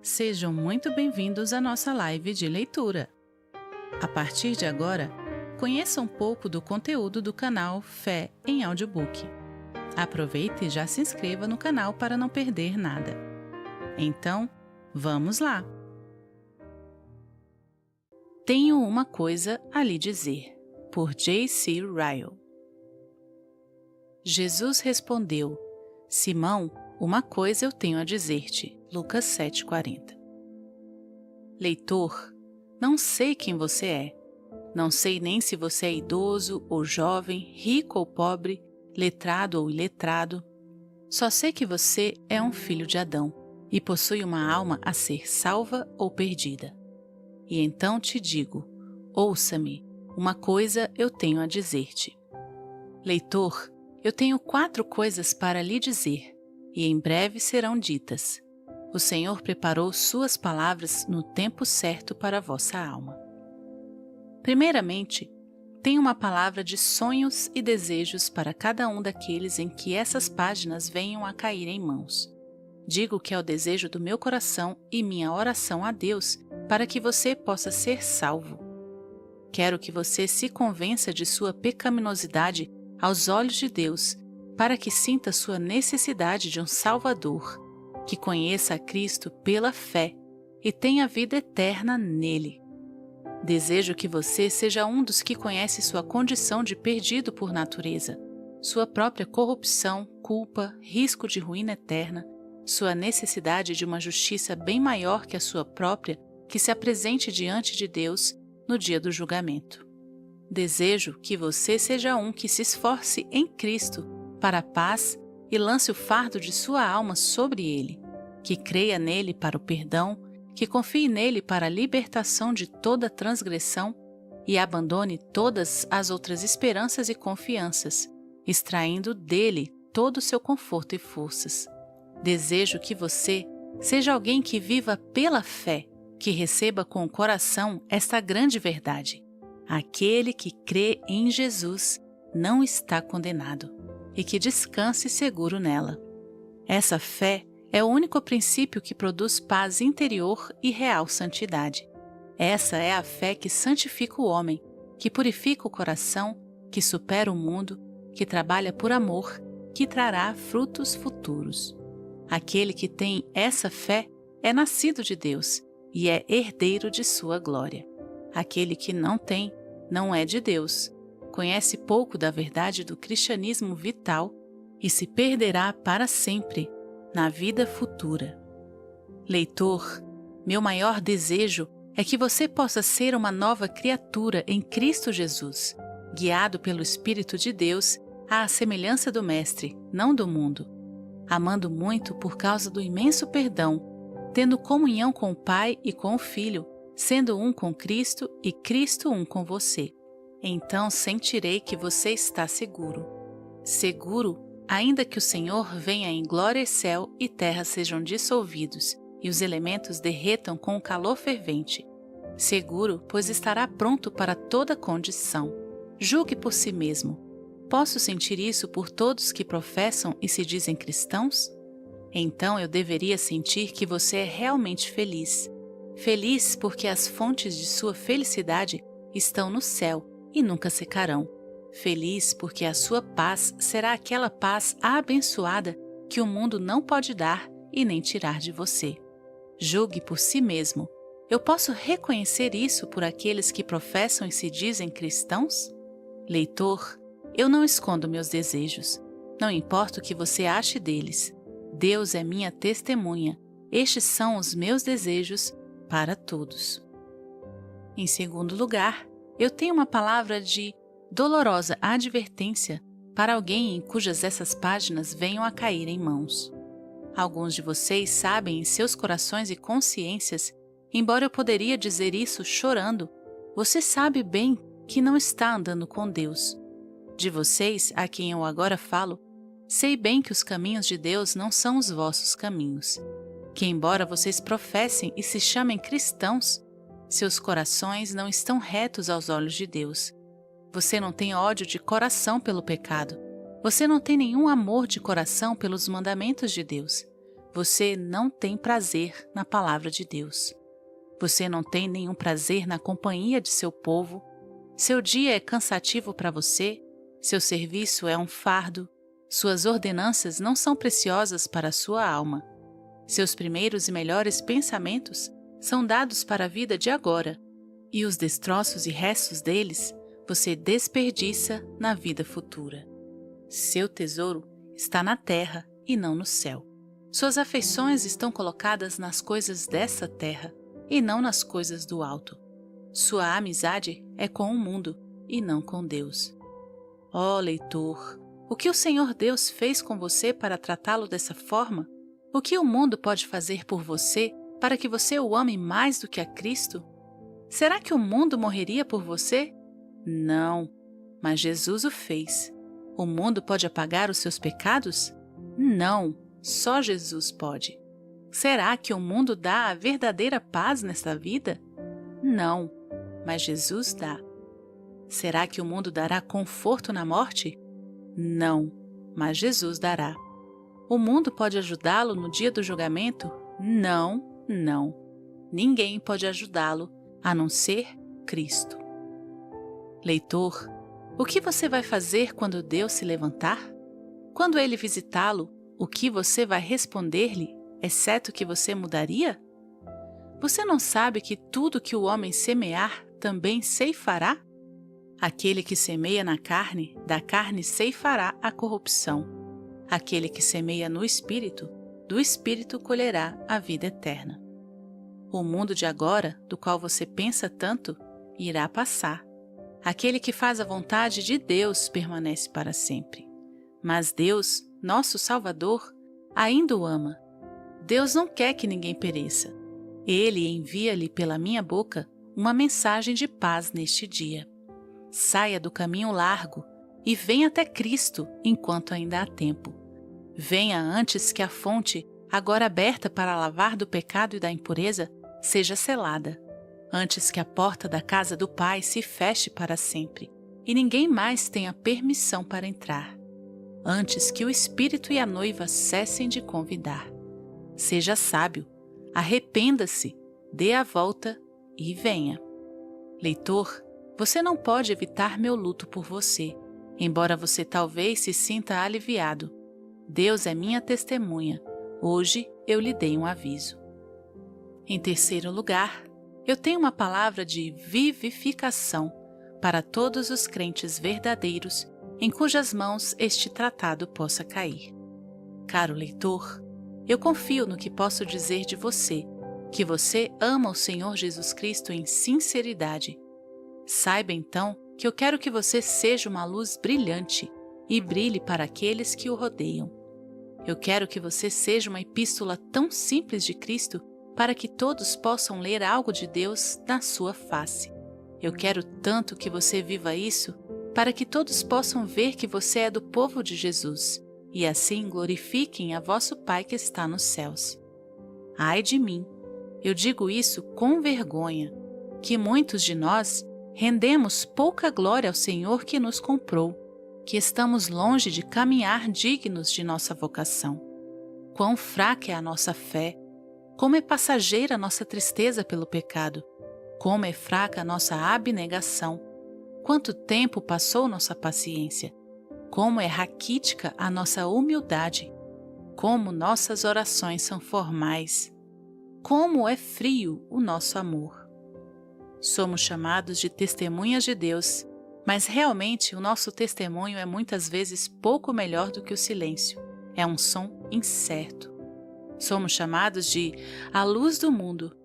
Sejam muito bem-vindos à nossa live de leitura. A partir de agora, conheça um pouco do conteúdo do canal Fé em Audiobook. Aproveite e já se inscreva no canal para não perder nada. Então, vamos lá! Tenho uma coisa a lhe dizer, por J.C. Ryle. Jesus respondeu: Simão, uma coisa eu tenho a dizer-te. Lucas 7,40. Leitor, não sei quem você é. Não sei nem se você é idoso ou jovem, rico ou pobre, letrado ou iletrado. Só sei que você é um filho de Adão e possui uma alma a ser salva ou perdida. E então te digo, ouça-me, uma coisa eu tenho a dizer-te. Leitor, eu tenho 4 coisas para lhe dizer, e em breve serão ditas. O Senhor preparou suas palavras no tempo certo para a vossa alma. Primeiramente, tenho uma palavra de sonhos e desejos para cada um daqueles em que essas páginas venham a cair em mãos. Digo que é o desejo do meu coração e minha oração a Deus para que você possa ser salvo. Quero que você se convença de sua pecaminosidade aos olhos de Deus, para que sinta sua necessidade de um Salvador, que conheça a Cristo pela fé e tenha vida eterna nele. Desejo que você seja um dos que conhece sua condição de perdido por natureza, sua própria corrupção, culpa, risco de ruína eterna, sua necessidade de uma justiça bem maior que a sua própria, que se apresente diante de Deus no dia do julgamento. Desejo que você seja um que se esforce em Cristo para a paz e lance o fardo de sua alma sobre ele, que creia nele para o perdão, que confie nele para a libertação de toda transgressão e abandone todas as outras esperanças e confianças, extraindo dele todo o seu conforto e forças. Desejo que você seja alguém que viva pela fé, que receba com o coração esta grande verdade. Aquele que crê em Jesus não está condenado, e que descanse seguro nela. Essa fé é o único princípio que produz paz interior e real santidade. Essa é a fé que santifica o homem, que purifica o coração, que supera o mundo, que trabalha por amor, que trará frutos futuros. Aquele que tem essa fé é nascido de Deus e é herdeiro de sua glória. Aquele que não tem, não é de Deus, conhece pouco da verdade do cristianismo vital e se perderá para sempre na vida futura. Leitor, meu maior desejo é que você possa ser uma nova criatura em Cristo Jesus, guiado pelo Espírito de Deus à semelhança do Mestre, não do mundo, amando muito por causa do imenso perdão, tendo comunhão com o Pai e com o Filho, sendo um com Cristo e Cristo um com você. Então sentirei que você está seguro. Seguro, ainda que o Senhor venha em glória e céu e terra sejam dissolvidos, e os elementos derretam com o calor fervente. Seguro, pois estará pronto para toda condição. Julgue por si mesmo. Posso sentir isso por todos que professam e se dizem cristãos? Então eu deveria sentir que você é realmente feliz. Feliz porque as fontes de sua felicidade estão no céu e nunca secarão. Feliz porque a sua paz será aquela paz abençoada que o mundo não pode dar e nem tirar de você. Julgue por si mesmo. Eu posso reconhecer isso por aqueles que professam e se dizem cristãos? Leitor, eu não escondo meus desejos. Não importa o que você ache deles. Deus é minha testemunha. Estes são os meus desejos para todos. Em segundo lugar, eu tenho uma palavra de dolorosa advertência para alguém em cujas essas páginas venham a cair em mãos. Alguns de vocês sabem em seus corações e consciências, embora eu poderia dizer isso chorando, você sabe bem que não está andando com Deus. De vocês, a quem eu agora falo, sei bem que os caminhos de Deus não são os vossos caminhos, que embora vocês professem e se chamem cristãos, seus corações não estão retos aos olhos de Deus. Você não tem ódio de coração pelo pecado. Você não tem nenhum amor de coração pelos mandamentos de Deus. você não tem prazer na palavra de Deus. Você não tem nenhum prazer na companhia de seu povo. Seu dia é cansativo para você. Seu serviço é um fardo. Suas ordenanças não são preciosas para a sua alma. Seus primeiros e melhores pensamentos são dados para a vida de agora, e os destroços e restos deles você desperdiça na vida futura. Seu tesouro está na terra e não no céu. Suas afeições estão colocadas nas coisas dessa terra e não nas coisas do alto. Sua amizade é com o mundo e não com Deus. Ó leitor, o que o Senhor Deus fez com você para tratá-lo dessa forma? O que o mundo pode fazer por você para que você o ame mais do que a Cristo? Será que o mundo morreria por você? Não, mas Jesus o fez. O mundo pode apagar os seus pecados? Não, só Jesus pode. Será que o mundo dá a verdadeira paz nesta vida? Não, mas Jesus dá. Será que o mundo dará conforto na morte? Não, mas Jesus dará. O mundo pode ajudá-lo no dia do julgamento? Não, não. Ninguém pode ajudá-lo a não ser Cristo. Leitor, o que você vai fazer quando Deus se levantar? Quando Ele visitá-lo, o que você vai responder-lhe, exceto que você mudaria? Você não sabe que tudo que o homem semear também ceifará? Aquele que semeia na carne, da carne ceifará a corrupção. Aquele que semeia no Espírito, do Espírito colherá a vida eterna. O mundo de agora, do qual você pensa tanto, irá passar. Aquele que faz a vontade de Deus permanece para sempre. Mas Deus, nosso Salvador, ainda o ama. Deus não quer que ninguém pereça. Ele envia-lhe pela minha boca uma mensagem de paz neste dia. Saia do caminho largo e venha até Cristo enquanto ainda há tempo. Venha antes que a fonte, agora aberta para lavar do pecado e da impureza, seja selada. Antes que a porta da casa do Pai se feche para sempre e ninguém mais tenha permissão para entrar. Antes que o Espírito e a noiva cessem de convidar. Seja sábio, arrependa-se, dê a volta e venha. Leitor, você não pode evitar meu luto por você, embora você talvez se sinta aliviado. Deus é minha testemunha. Hoje eu lhe dei um aviso. Em terceiro lugar, eu tenho uma palavra de vivificação para todos os crentes verdadeiros em cujas mãos este tratado possa cair. Caro leitor, eu confio no que posso dizer de você, que você ama o Senhor Jesus Cristo em sinceridade. Saiba então que eu quero que você seja uma luz brilhante e brilhe para aqueles que o rodeiam. Eu quero que você seja uma epístola tão simples de Cristo para que todos possam ler algo de Deus na sua face. Eu quero tanto que você viva isso para que todos possam ver que você é do povo de Jesus e assim glorifiquem a vosso Pai que está nos céus. Ai de mim! Eu digo isso com vergonha, que muitos de nós rendemos pouca glória ao Senhor que nos comprou, que estamos longe de caminhar dignos de nossa vocação. Quão fraca é a nossa fé, como é passageira a nossa tristeza pelo pecado, como é fraca a nossa abnegação, quanto tempo passou nossa paciência, como é raquítica a nossa humildade, como nossas orações são formais, como é frio o nosso amor. Somos chamados de testemunhas de Deus, mas realmente o nosso testemunho é muitas vezes pouco melhor do que o silêncio. É um som incerto. Somos chamados de a luz do mundo,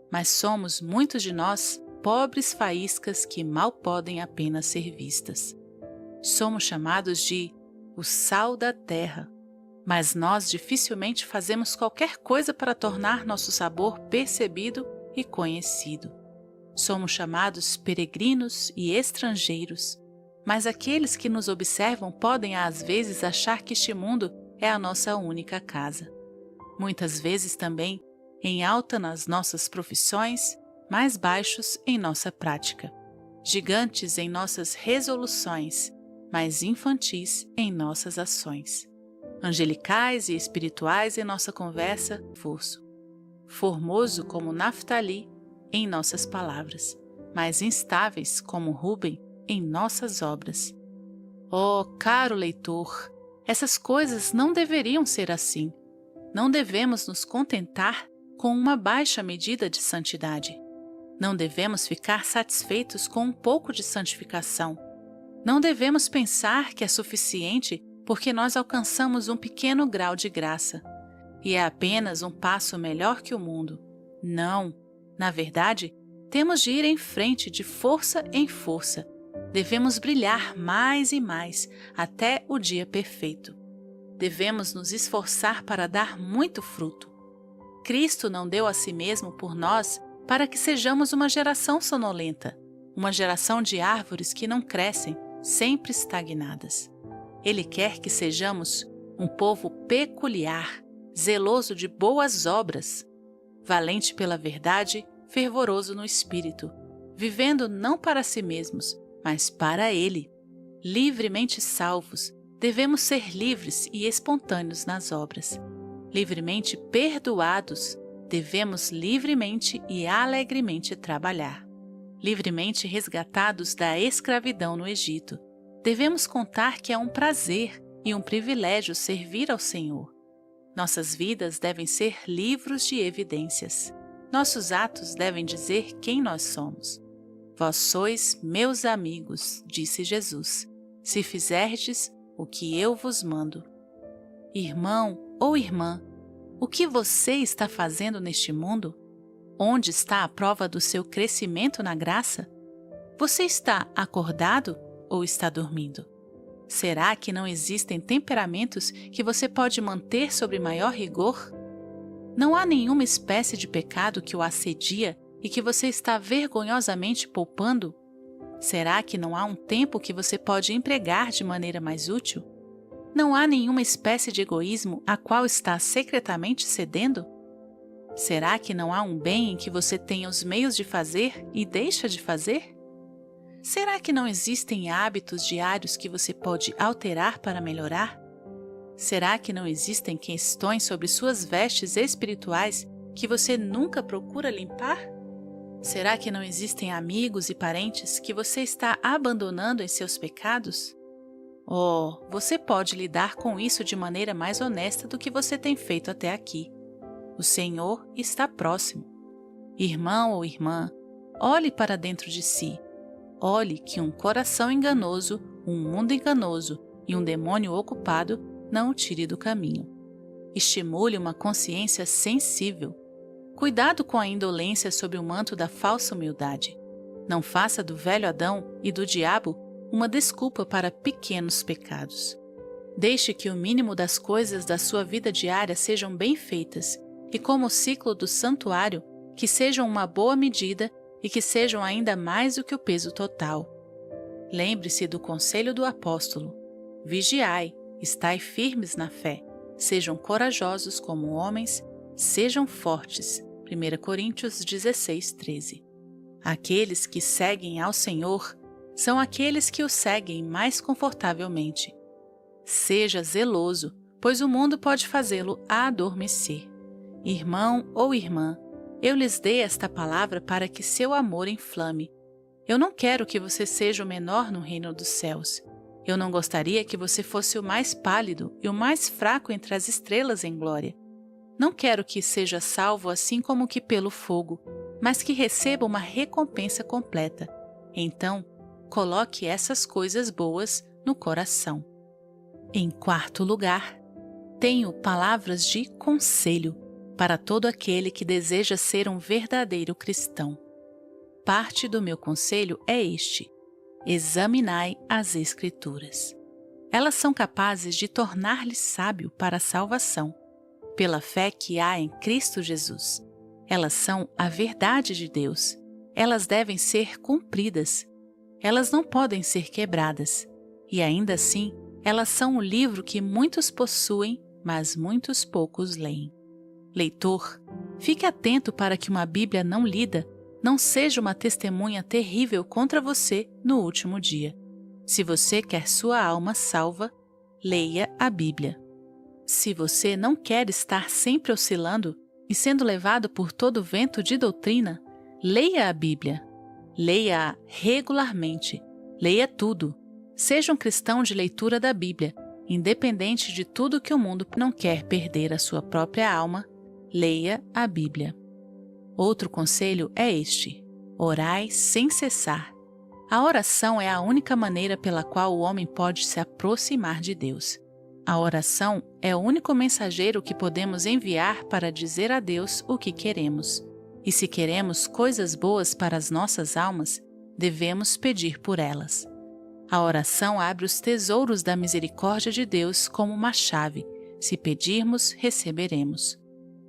mas somos, muitos de nós, pobres faíscas que mal podem apenas ser vistas. Somos chamados de o sal da terra, mas nós dificilmente fazemos qualquer coisa para tornar nosso sabor percebido e conhecido. Somos chamados peregrinos e estrangeiros, mas aqueles que nos observam podem às vezes achar que este mundo é a nossa única casa. Muitas vezes também em alta nas nossas profissões, mais baixos em nossa prática, gigantes em nossas resoluções, mais infantis em nossas ações. angelicais e espirituais em nossa conversa, formoso como Naftali em nossas palavras, mas instáveis como Ruben em nossas obras. Oh, caro leitor, essas coisas não deveriam ser assim. Não devemos nos contentar com uma baixa medida de santidade. Não devemos ficar satisfeitos com um pouco de santificação. Não devemos pensar que é suficiente porque nós alcançamos um pequeno grau de graça e é apenas um passo melhor que o mundo. Não, na verdade, temos de ir em frente de força em força. Devemos brilhar mais e mais até o dia perfeito. Devemos nos esforçar para dar muito fruto. Cristo não deu a si mesmo por nós para que sejamos uma geração sonolenta, uma geração de árvores que não crescem, sempre estagnadas. Ele quer que sejamos um povo peculiar, zeloso de boas obras, valente pela verdade, fervoroso no espírito, vivendo não para si mesmos, mas para Ele. Livremente salvos, devemos ser livres e espontâneos nas obras. Livremente perdoados, devemos livremente e alegremente trabalhar. Livremente resgatados da escravidão no Egito, devemos contar que é um prazer e um privilégio servir ao Senhor. Nossas vidas devem ser livros de evidências. Nossos atos devem dizer quem nós somos. Vós sois meus amigos, disse Jesus, se fizerdes o que eu vos mando. Irmão ou irmã, o que você está fazendo neste mundo? Onde está a prova do seu crescimento na graça? Você está acordado ou está dormindo? Será que não existem temperamentos que você pode manter sob maior rigor? Não há nenhuma espécie de pecado que o assedia e que você está vergonhosamente poupando? Será que não há um tempo que você pode empregar de maneira mais útil? Não há nenhuma espécie de egoísmo a qual está secretamente cedendo? Será que não há um bem em que você tenha os meios de fazer e deixa de fazer? Será que não existem hábitos diários que você pode alterar para melhorar? Será que não existem questões sobre suas vestes espirituais que você nunca procura limpar? Será que não existem amigos e parentes que você está abandonando em seus pecados? Oh, você pode lidar com isso de maneira mais honesta do que você tem feito até aqui. O Senhor está próximo. Irmão ou irmã, olhe para dentro de si. Olhe que um coração enganoso, um mundo enganoso e um demônio ocupado não o tire do caminho. Estimule uma consciência sensível. Cuidado com a indolência sob o manto da falsa humildade. Não faça do velho Adão e do diabo uma desculpa para pequenos pecados. Deixe que o mínimo das coisas da sua vida diária sejam bem feitas e, como o ciclo do santuário, que sejam uma boa medida e que sejam ainda mais do que o peso total. Lembre-se do conselho do apóstolo. Vigiai, estai firmes na fé, sejam corajosos como homens, sejam fortes. 1 Coríntios 16:13. Aqueles que seguem ao Senhor são aqueles que o seguem mais confortavelmente. Seja zeloso, pois o mundo pode fazê-lo adormecer. Irmão ou irmã, eu lhes dei esta palavra para que seu amor inflame. Eu não quero que você seja o menor no reino dos céus. Eu não gostaria que você fosse o mais pálido e o mais fraco entre as estrelas em glória. Não quero que seja salvo assim como que pelo fogo, mas que receba uma recompensa completa. Então, coloque essas coisas boas no coração. Em quarto lugar, tenho palavras de conselho para todo aquele que deseja ser um verdadeiro cristão. Parte do meu conselho é este: examinai as Escrituras. Elas são capazes de tornar-lhe sábio para a salvação, pela fé que há em Cristo Jesus. Elas são a verdade de Deus. Elas devem ser cumpridas. Elas não podem ser quebradas. E ainda assim, elas são o livro que muitos possuem, mas muitos poucos leem. Leitor, fique atento para que uma Bíblia não lida não seja uma testemunha terrível contra você no último dia. Se você quer sua alma salva, leia a Bíblia. Se você não quer estar sempre oscilando e sendo levado por todo vento de doutrina, leia a Bíblia. Leia-a regularmente. Leia tudo. Seja um cristão de leitura da Bíblia, independente de tudo que o mundo não quer perder a sua própria alma. Leia a Bíblia. Outro conselho é este: orai sem cessar. A oração é a única maneira pela qual o homem pode se aproximar de Deus. A oração é o único mensageiro que podemos enviar para dizer a Deus o que queremos. E se queremos coisas boas para as nossas almas, devemos pedir por elas. A oração abre os tesouros da misericórdia de Deus como uma chave. Se pedirmos, receberemos.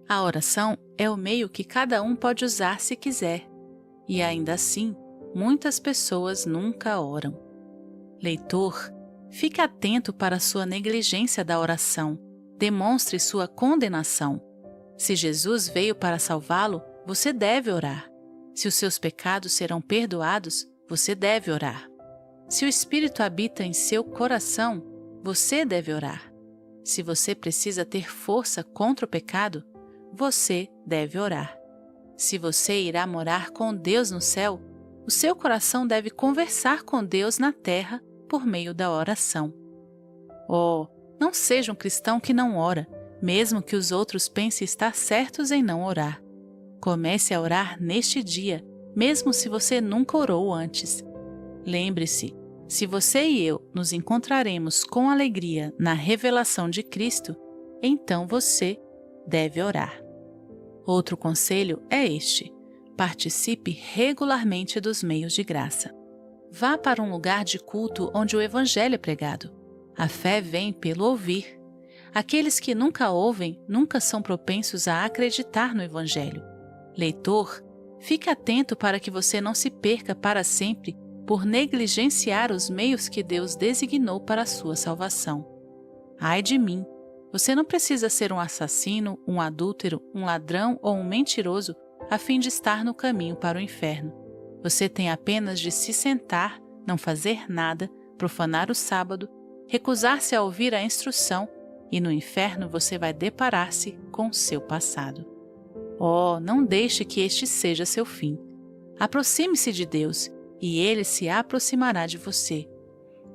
A oração é o meio que cada um pode usar se quiser. E ainda assim, muitas pessoas nunca oram. Leitor, fique atento para sua negligência da oração. Demonstre sua condenação. Se Jesus veio para salvá-lo, você deve orar. Se os seus pecados serão perdoados, você deve orar. Se o Espírito habita em seu coração, você deve orar. Se você precisa ter força contra o pecado, você deve orar. Se você irá morar com Deus no céu, o seu coração deve conversar com Deus na terra por meio da oração. Oh, não seja um cristão que não ora, mesmo que os outros pensem estar certos em não orar. Comece a orar neste dia, mesmo se você nunca orou antes. Lembre-se, se você e eu nos encontraremos com alegria na revelação de Cristo, então você deve orar. Outro conselho é este: participe regularmente dos meios de graça. Vá para um lugar de culto onde o Evangelho é pregado. A fé vem pelo ouvir. Aqueles que nunca ouvem nunca são propensos a acreditar no Evangelho. Leitor, fique atento para que você não se perca para sempre por negligenciar os meios que Deus designou para a sua salvação. Ai de mim! Você não precisa ser um assassino, um adúltero, um ladrão ou um mentiroso a fim de estar no caminho para o inferno. Você tem apenas de se sentar, não fazer nada, profanar o sábado, recusar-se a ouvir a instrução e no inferno você vai deparar-se com o seu passado. Oh, não deixe que este seja seu fim. Aproxime-se de Deus e Ele se aproximará de você.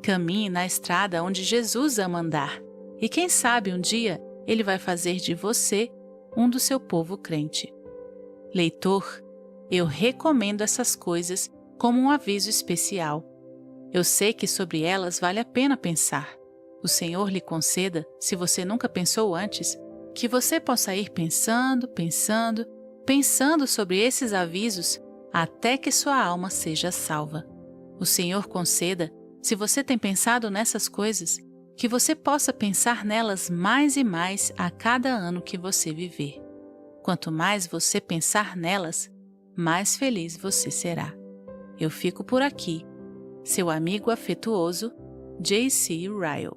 Caminhe na estrada onde Jesus ama andar e quem sabe um dia Ele vai fazer de você um do seu povo crente. Leitor, eu recomendo essas coisas como um aviso especial. Eu sei que sobre elas vale a pena pensar. O Senhor lhe conceda, se você nunca pensou antes, que você possa ir pensando sobre esses avisos até que sua alma seja salva. O Senhor conceda, se você tem pensado nessas coisas, que você possa pensar nelas mais e mais a cada ano que você viver. Quanto mais você pensar nelas, mais feliz você será. Eu fico por aqui. Seu amigo afetuoso, J.C. Ryle.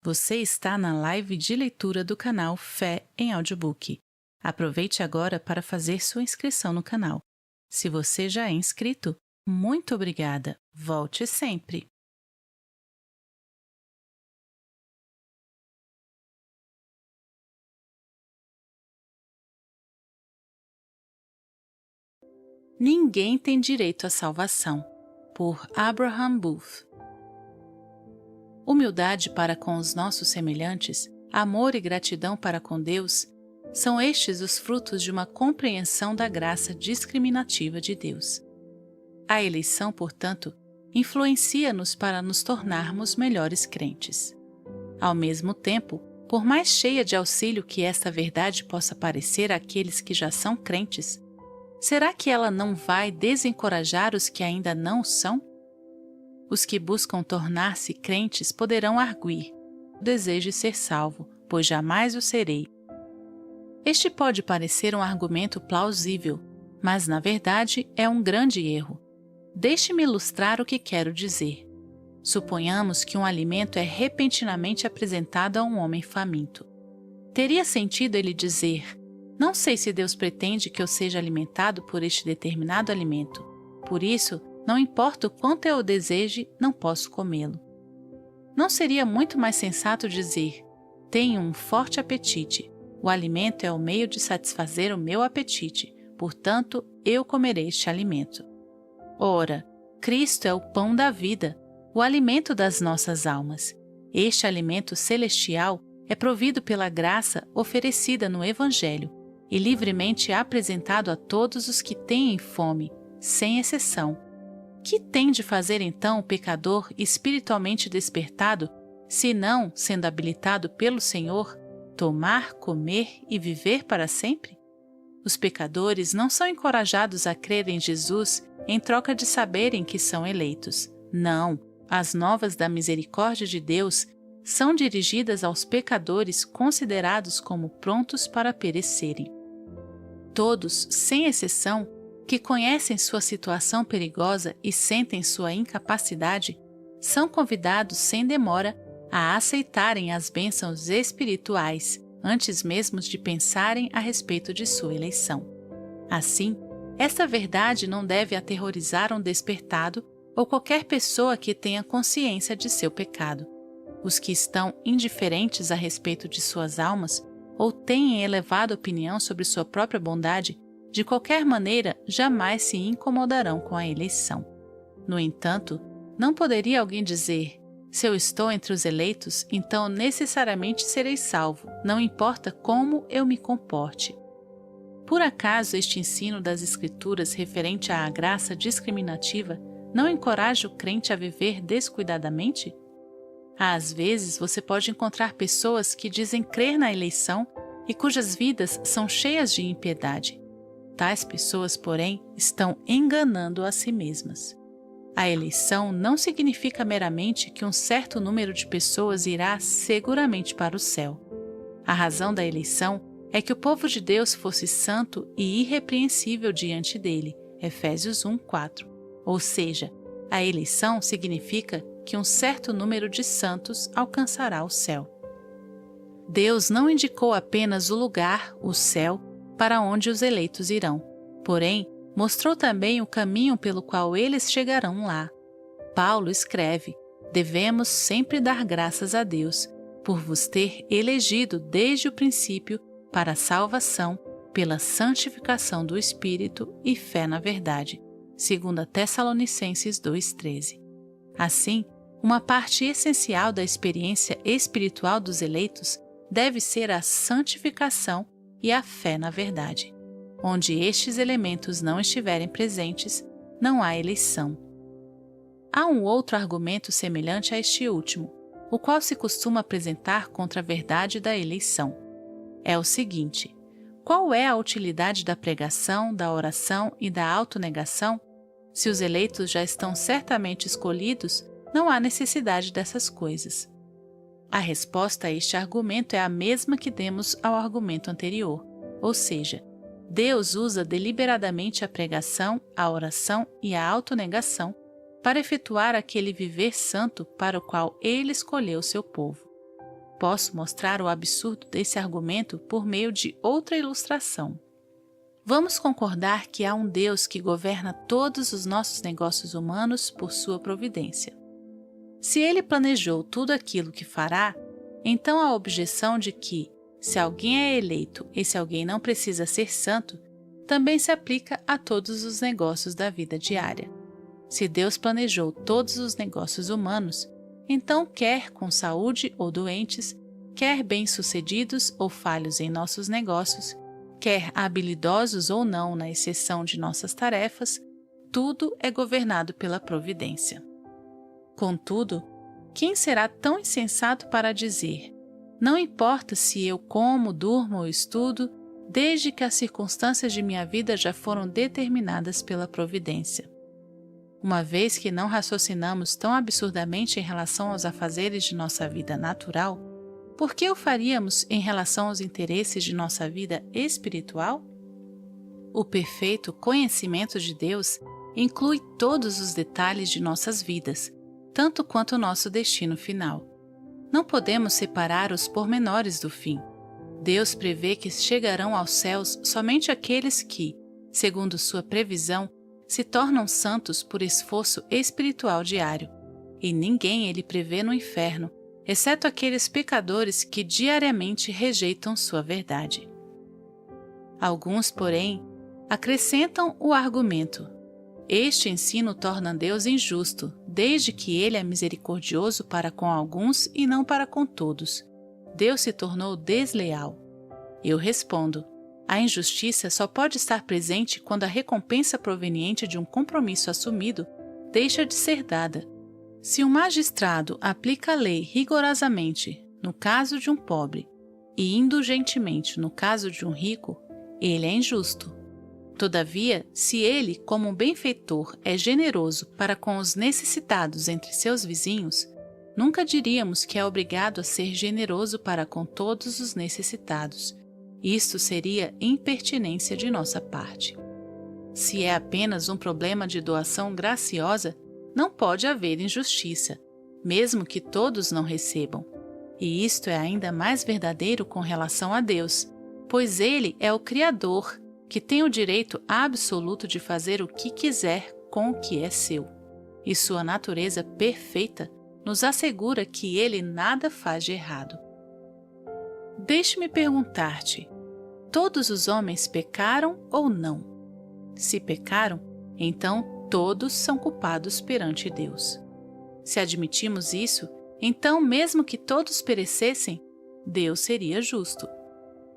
Você está na live de leitura do canal Fé em Audiobook. Aproveite agora para fazer sua inscrição no canal. Se você já é inscrito, muito obrigada. Volte sempre. Ninguém tem direito à salvação, por Abraham Booth. Humildade para com os nossos semelhantes, amor e gratidão para com Deus, são estes os frutos de uma compreensão da graça discriminativa de Deus. A eleição, portanto, influencia-nos para nos tornarmos melhores crentes. Ao mesmo tempo, por mais cheia de auxílio que esta verdade possa parecer àqueles que já são crentes, será que ela não vai desencorajar os que ainda não o são? Os que buscam tornar-se crentes poderão arguir: desejo ser salvo, pois jamais o serei. Este pode parecer um argumento plausível, mas na verdade é um grande erro. Deixe-me ilustrar o que quero dizer. Suponhamos que um alimento é repentinamente apresentado a um homem faminto. Teria sentido ele dizer: não sei se Deus pretende que eu seja alimentado por este determinado alimento. Por isso, não importa o quanto eu o deseje, não posso comê-lo. Não seria muito mais sensato dizer: tenho um forte apetite. O alimento é o meio de satisfazer o meu apetite, portanto, eu comerei este alimento. Ora, Cristo é o pão da vida, o alimento das nossas almas. Este alimento celestial é provido pela graça oferecida no Evangelho e livremente apresentado a todos os que têm fome, sem exceção. Que tem de fazer então o pecador espiritualmente despertado, se não, sendo habilitado pelo Senhor, tomar, comer e viver para sempre? Os pecadores não são encorajados a crer em Jesus em troca de saberem que são eleitos. Não, as novas da misericórdia de Deus são dirigidas aos pecadores considerados como prontos para perecerem. Todos, sem exceção, que conhecem sua situação perigosa e sentem sua incapacidade, são convidados sem demora a aceitarem as bênçãos espirituais antes mesmo de pensarem a respeito de sua eleição. Assim, esta verdade não deve aterrorizar um despertado ou qualquer pessoa que tenha consciência de seu pecado. Os que estão indiferentes a respeito de suas almas ou têm elevada opinião sobre sua própria bondade, de qualquer maneira jamais se incomodarão com a eleição. No entanto, não poderia alguém dizer: se eu estou entre os eleitos, então necessariamente serei salvo, não importa como eu me comporte. Por acaso este ensino das Escrituras referente à graça discriminativa não encoraja o crente a viver descuidadamente? Às vezes você pode encontrar pessoas que dizem crer na eleição e cujas vidas são cheias de impiedade. Tais pessoas, porém, estão enganando a si mesmas. A eleição não significa meramente que um certo número de pessoas irá seguramente para o céu. A razão da eleição é que o povo de Deus fosse santo e irrepreensível diante dele, Efésios 1:4. Ou seja, a eleição significa que um certo número de santos alcançará o céu. Deus não indicou apenas o lugar, o céu, para onde os eleitos irão, porém, mostrou também o caminho pelo qual eles chegarão lá. Paulo escreve: devemos sempre dar graças a Deus, por vos ter elegido desde o princípio para a salvação, pela santificação do Espírito e fé na verdade. 2 Tessalonicenses 2:13. Assim, uma parte essencial da experiência espiritual dos eleitos deve ser a santificação e a fé na verdade. Onde estes elementos não estiverem presentes, não há eleição. Há um outro argumento semelhante a este último, o qual se costuma apresentar contra a verdade da eleição. É o seguinte: qual é a utilidade da pregação, da oração e da autonegação? Se os eleitos já estão certamente escolhidos, não há necessidade dessas coisas. A resposta a este argumento é a mesma que demos ao argumento anterior, ou seja, Deus usa deliberadamente a pregação, a oração e a autonegação para efetuar aquele viver santo para o qual Ele escolheu seu povo. Posso mostrar o absurdo desse argumento por meio de outra ilustração. Vamos concordar que há um Deus que governa todos os nossos negócios humanos por sua providência. Se Ele planejou tudo aquilo que fará, então a objeção de que, se alguém é eleito e se alguém não precisa ser santo, também se aplica a todos os negócios da vida diária. Se Deus planejou todos os negócios humanos, então quer com saúde ou doentes, quer bem-sucedidos ou falhos em nossos negócios, quer habilidosos ou não na exceção de nossas tarefas, tudo é governado pela providência. Contudo, quem será tão insensato para dizer: não importa se eu como, durmo ou estudo, desde que as circunstâncias de minha vida já foram determinadas pela providência? Uma vez que não raciocinamos tão absurdamente em relação aos afazeres de nossa vida natural, por que o faríamos em relação aos interesses de nossa vida espiritual? O perfeito conhecimento de Deus inclui todos os detalhes de nossas vidas, tanto quanto o nosso destino final. Não podemos separar os pormenores do fim. Deus prevê que chegarão aos céus somente aqueles que, segundo sua previsão, se tornam santos por esforço espiritual diário, e ninguém Ele prevê no inferno, exceto aqueles pecadores que diariamente rejeitam sua verdade. Alguns, porém, acrescentam o argumento: este ensino torna Deus injusto, desde que Ele é misericordioso para com alguns e não para com todos. Deus se tornou desleal. Eu respondo: a injustiça só pode estar presente quando a recompensa proveniente de um compromisso assumido deixa de ser dada. Se um magistrado aplica a lei rigorosamente no caso de um pobre e indulgentemente no caso de um rico, ele é injusto. Todavia, se ele, como um benfeitor, é generoso para com os necessitados entre seus vizinhos, nunca diríamos que é obrigado a ser generoso para com todos os necessitados. Isto seria impertinência de nossa parte. Se é apenas um problema de doação graciosa, não pode haver injustiça, mesmo que todos não recebam. E isto é ainda mais verdadeiro com relação a Deus, pois Ele é o Criador, que tem o direito absoluto de fazer o que quiser com o que é seu. E sua natureza perfeita nos assegura que Ele nada faz de errado. Deixe-me perguntar-te: todos os homens pecaram ou não? Se pecaram, então todos são culpados perante Deus. Se admitimos isso, então mesmo que todos perecessem, Deus seria justo.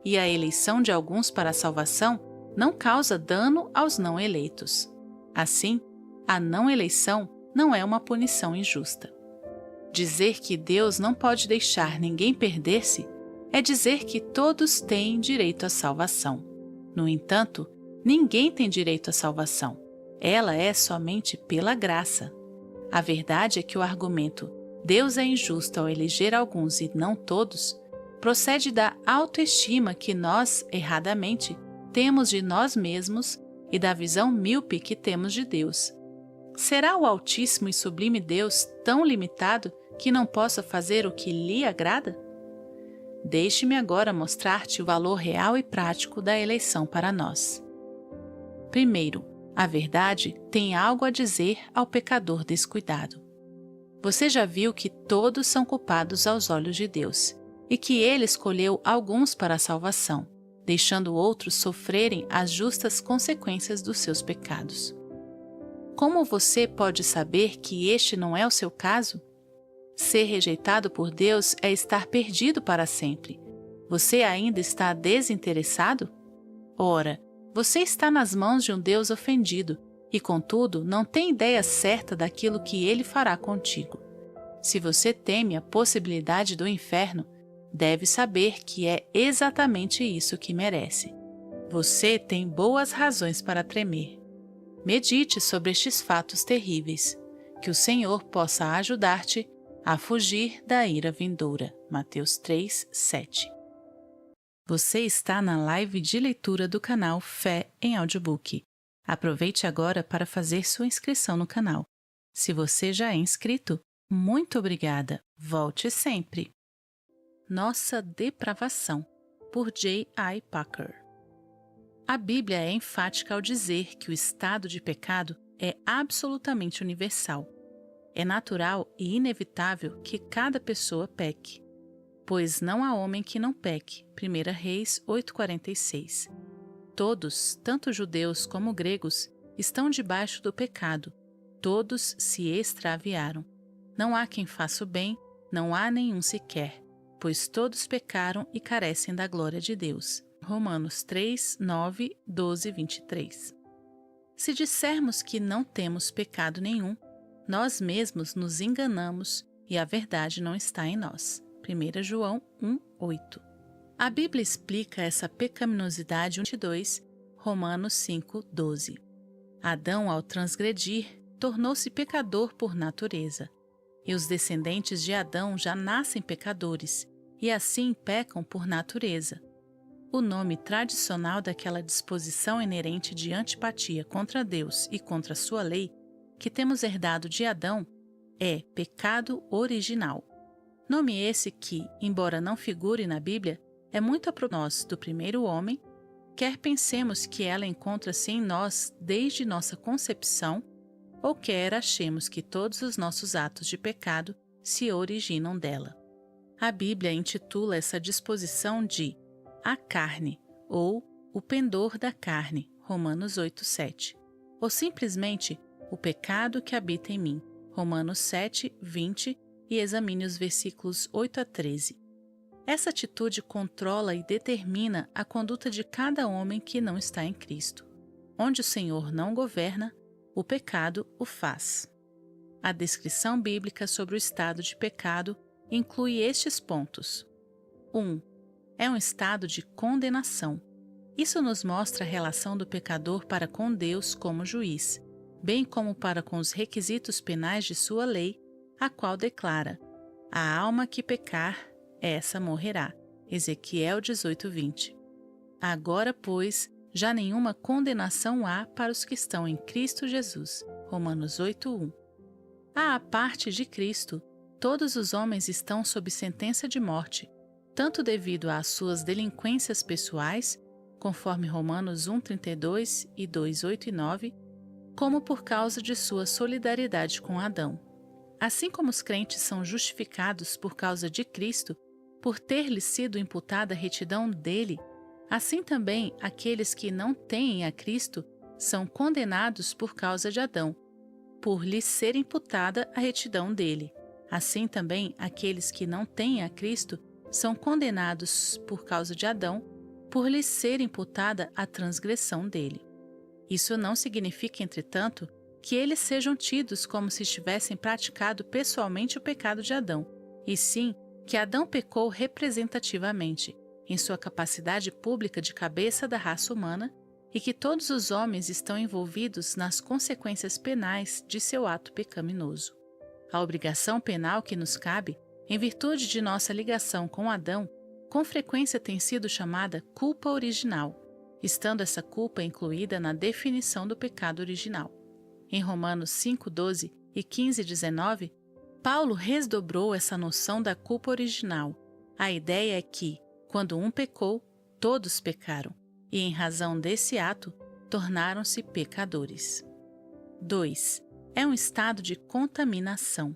E a eleição de alguns para a salvação não causa dano aos não eleitos. Assim, a não eleição não é uma punição injusta. Dizer que Deus não pode deixar ninguém perder-se é dizer que todos têm direito à salvação. No entanto, ninguém tem direito à salvação. Ela é somente pela graça. A verdade é que o argumento "Deus é injusto ao eleger alguns e não todos" procede da autoestima que nós, erradamente, temos de nós mesmos e da visão míope que temos de Deus. Será o Altíssimo e Sublime Deus tão limitado que não possa fazer o que lhe agrada? Deixe-me agora mostrar-te o valor real e prático da eleição para nós. Primeiro, a verdade tem algo a dizer ao pecador descuidado. Você já viu que todos são culpados aos olhos de Deus e que Ele escolheu alguns para a salvação, deixando outros sofrerem as justas consequências dos seus pecados. Como você pode saber que este não é o seu caso? Ser rejeitado por Deus é estar perdido para sempre. Você ainda está desinteressado? Ora, você está nas mãos de um Deus ofendido e, contudo, não tem ideia certa daquilo que Ele fará contigo. Se você teme a possibilidade do inferno, deve saber que é exatamente isso que merece. Você tem boas razões para tremer. Medite sobre estes fatos terríveis. Que o Senhor possa ajudar-te a fugir da ira vindoura. Mateus 3, 7. Você está na live de leitura do canal Fé em Audiobook. Aproveite agora para fazer sua inscrição no canal. Se você já é inscrito, muito obrigada. Volte sempre. Nossa Depravação, por J.I. Packer. A Bíblia é enfática ao dizer que o estado de pecado é absolutamente universal. É natural e inevitável que cada pessoa peque, pois não há homem que não peque. 1 Reis 8,46. Todos, tanto judeus como gregos, estão debaixo do pecado. Todos se extraviaram. Não há quem faça o bem, não há nenhum sequer, pois todos pecaram e carecem da glória de Deus. Romanos 3, 9, 12 e 23. Se dissermos que não temos pecado nenhum, nós mesmos nos enganamos e a verdade não está em nós. 1 João 1, 8. A Bíblia explica essa pecaminosidade 22, Romanos 5, 12. Adão, ao transgredir, tornou-se pecador por natureza, e os descendentes de Adão já nascem pecadores, e assim pecam por natureza. O nome tradicional daquela disposição inerente de antipatia contra Deus e contra sua lei, que temos herdado de Adão, é pecado original. Nome esse que, embora não figure na Bíblia, é muito a nós do primeiro homem, quer pensemos que ela encontra-se em nós desde nossa concepção, ou quer achemos que todos os nossos atos de pecado se originam dela. A Bíblia intitula essa disposição de a carne, ou o pendor da carne, Romanos 8:7, ou simplesmente o pecado que habita em mim, Romanos 7:20, e examine os versículos 8 a 13. Essa atitude controla e determina a conduta de cada homem que não está em Cristo. Onde o Senhor não governa, o pecado o faz. A descrição bíblica sobre o estado de pecado inclui estes pontos. 1. É um estado de condenação. Isso nos mostra a relação do pecador para com Deus como juiz, bem como para com os requisitos penais de sua lei, a qual declara: a alma que pecar, essa morrerá. Ezequiel 18:20. Agora, pois, já nenhuma condenação há para os que estão em Cristo Jesus. Romanos 8:1. À parte de Cristo, todos os homens estão sob sentença de morte, tanto devido às suas delinquências pessoais, conforme Romanos 1:32 e 2:8 e 9, como por causa de sua solidariedade com Adão. Assim como os crentes são justificados por causa de Cristo, por ter-lhes sido imputada a retidão dele, assim também aqueles que não têm a Cristo são condenados por causa de Adão, por lhes ser imputada a retidão dele. Assim também aqueles que não têm a Cristo são condenados por causa de Adão, por lhes ser imputada a transgressão dele. Isso não significa, entretanto, que eles sejam tidos como se tivessem praticado pessoalmente o pecado de Adão, e sim que Adão pecou representativamente, em sua capacidade pública de cabeça da raça humana, e que todos os homens estão envolvidos nas consequências penais de seu ato pecaminoso. A obrigação penal que nos cabe, em virtude de nossa ligação com Adão, com frequência tem sido chamada culpa original, estando essa culpa incluída na definição do pecado original. Em Romanos 5:12 e 15:19, Paulo resdobrou essa noção da culpa original. A ideia é que, quando um pecou, todos pecaram, e em razão desse ato, tornaram-se pecadores. 2. É um estado de contaminação.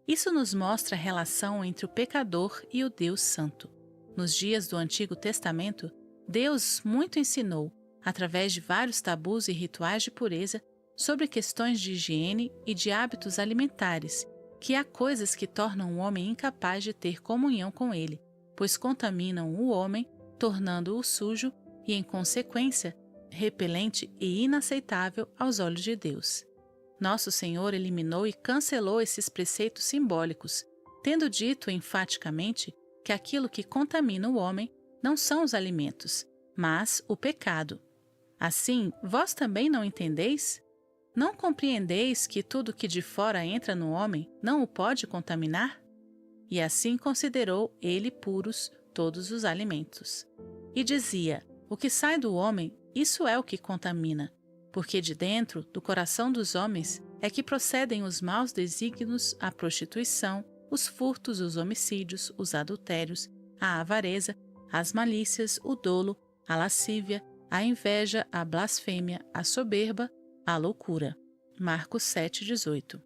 Isso nos mostra a relação entre o pecador e o Deus Santo. Nos dias do Antigo Testamento, Deus muito ensinou, através de vários tabus e rituais de pureza, sobre questões de higiene e de hábitos alimentares, que há coisas que tornam o homem incapaz de ter comunhão com ele, pois contaminam o homem, tornando-o sujo e, em consequência, repelente e inaceitável aos olhos de Deus. Nosso Senhor eliminou e cancelou esses preceitos simbólicos, tendo dito enfaticamente que aquilo que contamina o homem não são os alimentos, mas o pecado. Assim, vós também não entendeis? Não compreendeis que tudo que de fora entra no homem não o pode contaminar? E assim considerou ele puros todos os alimentos. E dizia: o que sai do homem, isso é o que contamina, porque de dentro, do coração dos homens, é que procedem os maus desígnios, a prostituição, os furtos, os homicídios, os adultérios, a avareza, as malícias, o dolo, a lascívia, a inveja, a blasfêmia, a soberba, a loucura. Marcos 7:18.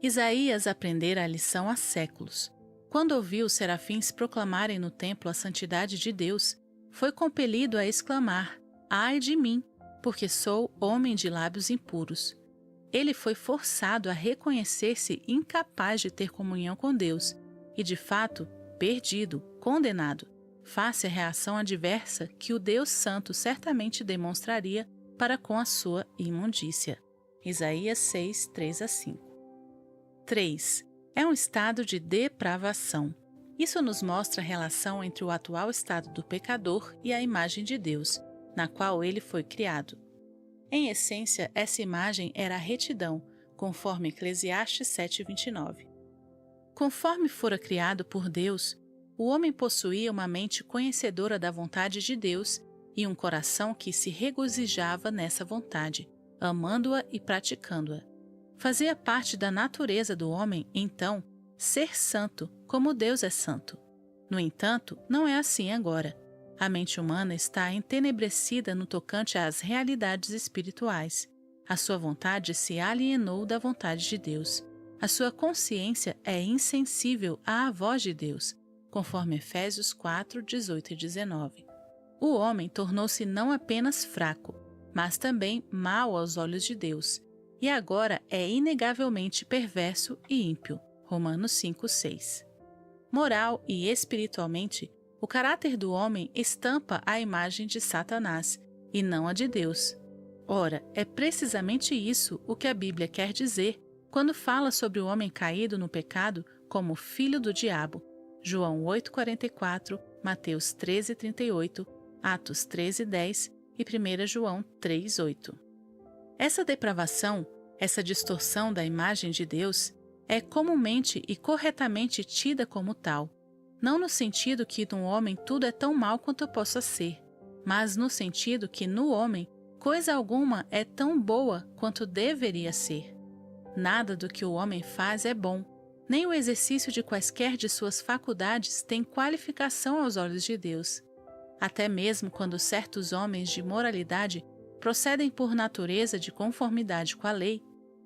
Isaías aprendera a lição há séculos. Quando ouviu os serafins proclamarem no templo a santidade de Deus, foi compelido a exclamar: ai de mim, porque sou homem de lábios impuros. Ele foi forçado a reconhecer-se incapaz de ter comunhão com Deus e, de fato, perdido, condenado, face à reação adversa que o Deus Santo certamente demonstraria para com a sua imundícia. Isaías 6, 3-5. 3. É um estado de depravação. Isso nos mostra a relação entre o atual estado do pecador e a imagem de Deus, na qual ele foi criado. Em essência, essa imagem era a retidão, conforme Eclesiastes 7:29. Conforme fora criado por Deus, o homem possuía uma mente conhecedora da vontade de Deus e um coração que se regozijava nessa vontade, amando-a e praticando-a. Fazia parte da natureza do homem, então, ser santo, como Deus é santo. No entanto, não é assim agora. A mente humana está entenebrecida no tocante às realidades espirituais. A sua vontade se alienou da vontade de Deus. A sua consciência é insensível à voz de Deus, conforme Efésios 4, 18 e 19. O homem tornou-se não apenas fraco, mas também mau aos olhos de Deus, e agora é inegavelmente perverso e ímpio. Romanos 5, 6. Moral e espiritualmente, o caráter do homem estampa a imagem de Satanás, e não a de Deus. Ora, é precisamente isso o que a Bíblia quer dizer quando fala sobre o homem caído no pecado como filho do diabo. João 8,44, Mateus 13,38, Atos 13,10 e 1 João 3,8. Essa depravação, essa distorção da imagem de Deus, é comumente e corretamente tida como tal, não no sentido que no homem tudo é tão mal quanto possa ser, mas no sentido que no homem coisa alguma é tão boa quanto deveria ser. Nada do que o homem faz é bom, nem o exercício de quaisquer de suas faculdades tem qualificação aos olhos de Deus. Até mesmo quando certos homens de moralidade procedem por natureza de conformidade com a lei,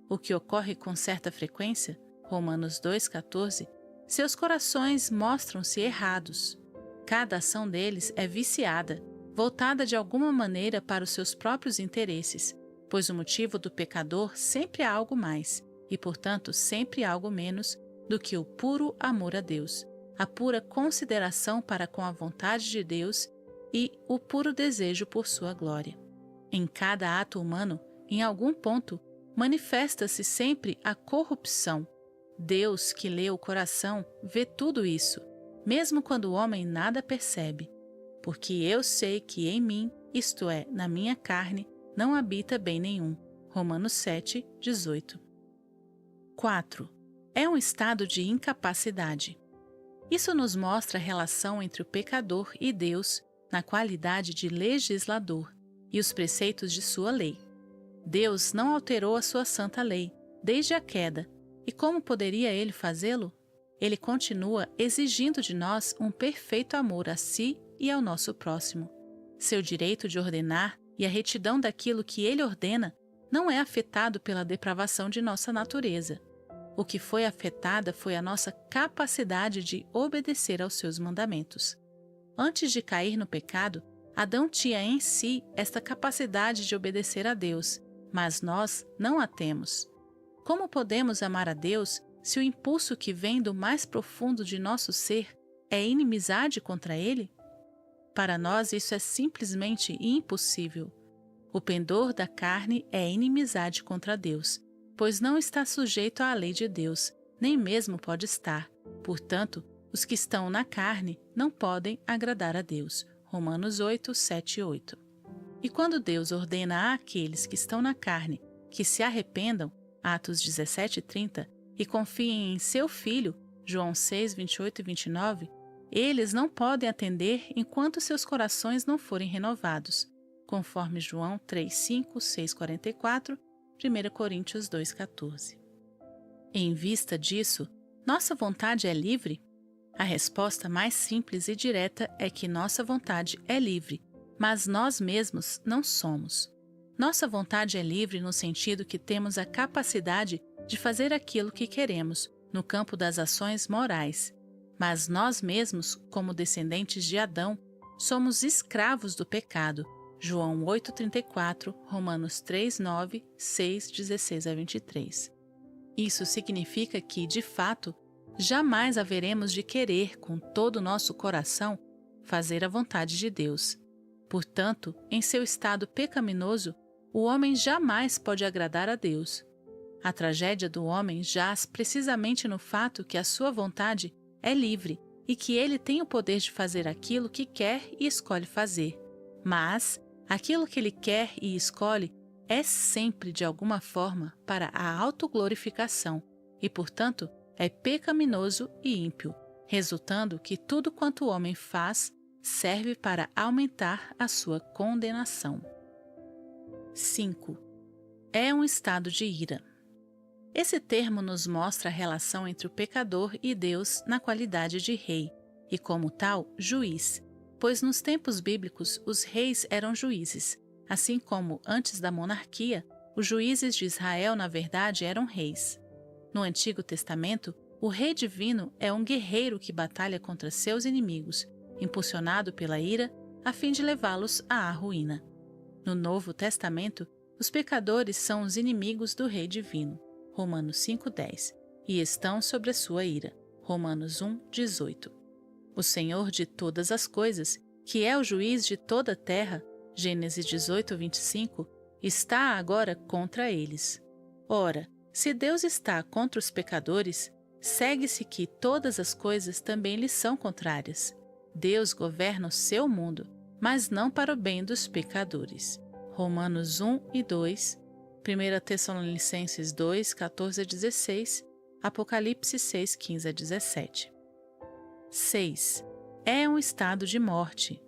o que ocorre com certa frequência, Romanos 2,14, seus corações mostram-se errados. Cada ação deles é viciada, voltada de alguma maneira para os seus próprios interesses, pois o motivo do pecador sempre é algo mais, e portanto sempre algo menos, do que o puro amor a Deus, a pura consideração para com a vontade de Deus e o puro desejo por sua glória. Em cada ato humano, em algum ponto, manifesta-se sempre a corrupção. Deus, que lê o coração, vê tudo isso, mesmo quando o homem nada percebe. Porque eu sei que em mim, isto é, na minha carne, não habita bem nenhum. Romanos 7, 18. 4. É um estado de incapacidade. Isso nos mostra a relação entre o pecador e Deus na qualidade de legislador e os preceitos de sua lei. Deus não alterou a sua santa lei desde a queda, e como poderia ele fazê-lo? Ele continua exigindo de nós um perfeito amor a si e ao nosso próximo. Seu direito de ordenar e a retidão daquilo que ele ordena não é afetado pela depravação de nossa natureza. O que foi afetada foi a nossa capacidade de obedecer aos seus mandamentos. Antes de cair no pecado, Adão tinha em si esta capacidade de obedecer a Deus, mas nós não a temos. Como podemos amar a Deus se o impulso que vem do mais profundo de nosso ser é inimizade contra Ele? Para nós isso é simplesmente impossível. O pendor da carne é inimizade contra Deus, pois não está sujeito à lei de Deus, nem mesmo pode estar. Portanto, os que estão na carne não podem agradar a Deus. Romanos 8, 7 e 8. E quando Deus ordena àqueles que estão na carne que se arrependam, Atos 17 e 30, e confiem em seu Filho, João 6, 28 e 29, eles não podem atender enquanto seus corações não forem renovados, conforme João 3, 5, 6, 44, 1 Coríntios 2, 14. Em vista disso, nossa vontade é livre? A resposta mais simples e direta é que nossa vontade é livre, mas nós mesmos não somos. Nossa vontade é livre no sentido que temos a capacidade de fazer aquilo que queremos no campo das ações morais, mas nós mesmos, como descendentes de Adão, somos escravos do pecado. João 8,34, Romanos 3, 9, 6, 16 a 23. Isso significa que, de fato, jamais haveremos de querer com todo o nosso coração fazer a vontade de Deus. Portanto, em seu estado pecaminoso, o homem jamais pode agradar a Deus. A tragédia do homem jaz precisamente no fato que a sua vontade é livre e que ele tem o poder de fazer aquilo que quer e escolhe fazer. Mas aquilo que ele quer e escolhe é sempre, de alguma forma, para a autoglorificação e, portanto, é pecaminoso e ímpio, resultando que tudo quanto o homem faz serve para aumentar a sua condenação. 5. É um estado de ira. Esse termo nos mostra a relação entre o pecador e Deus na qualidade de rei, e como tal, juiz, pois nos tempos bíblicos os reis eram juízes, assim como, antes da monarquia, os juízes de Israel, na verdade, eram reis. No Antigo Testamento, O Rei Divino é um guerreiro que batalha contra seus inimigos, impulsionado pela ira, a fim de levá-los à ruína. No Novo Testamento, os pecadores são os inimigos do Rei Divino, Romanos 5:10, e estão sob a sua ira, Romanos 1:18. O Senhor de todas as coisas, que é o juiz de toda a terra, Gênesis 18:25, está agora contra eles. Ora, se Deus está contra os pecadores, segue-se que todas as coisas também lhes são contrárias. Deus governa o seu mundo, mas não para o bem dos pecadores. Romanos 1:2, 1 Tessalonicenses 2:14-16, Apocalipse 6:15-17. 6. É um estado de morte.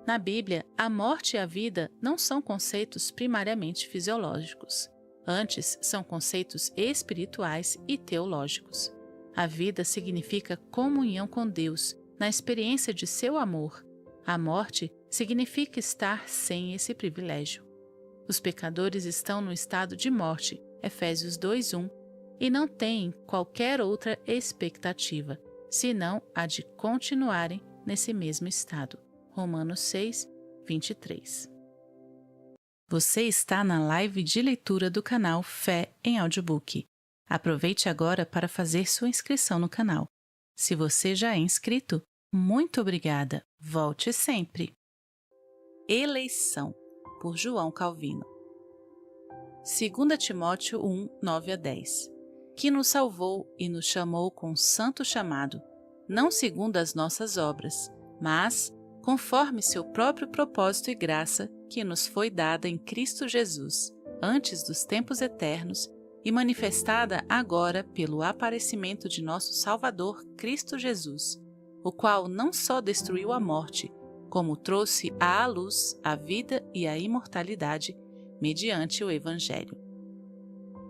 Na Bíblia, a morte e a vida não são conceitos primariamente fisiológicos. Antes, são conceitos espirituais e teológicos. A vida significa comunhão com Deus, na experiência de seu amor. A morte significa estar sem esse privilégio. Os pecadores estão no estado de morte, Efésios 2:1, e não têm qualquer outra expectativa, senão a de continuarem nesse mesmo estado. Romanos 6:23. Você está na live de leitura do canal Fé em Audiobook. Aproveite agora para fazer sua inscrição no canal. Se você já é inscrito, muito obrigada. Volte sempre. Eleição, por João Calvino. 2 Timóteo 1:9-10. Que nos salvou e nos chamou com santo chamado, não segundo as nossas obras, mas conforme seu próprio propósito e graça que nos foi dada em Cristo Jesus, antes dos tempos eternos, e manifestada agora pelo aparecimento de nosso Salvador Cristo Jesus, o qual não só destruiu a morte, como trouxe à luz a vida e a imortalidade, mediante o Evangelho.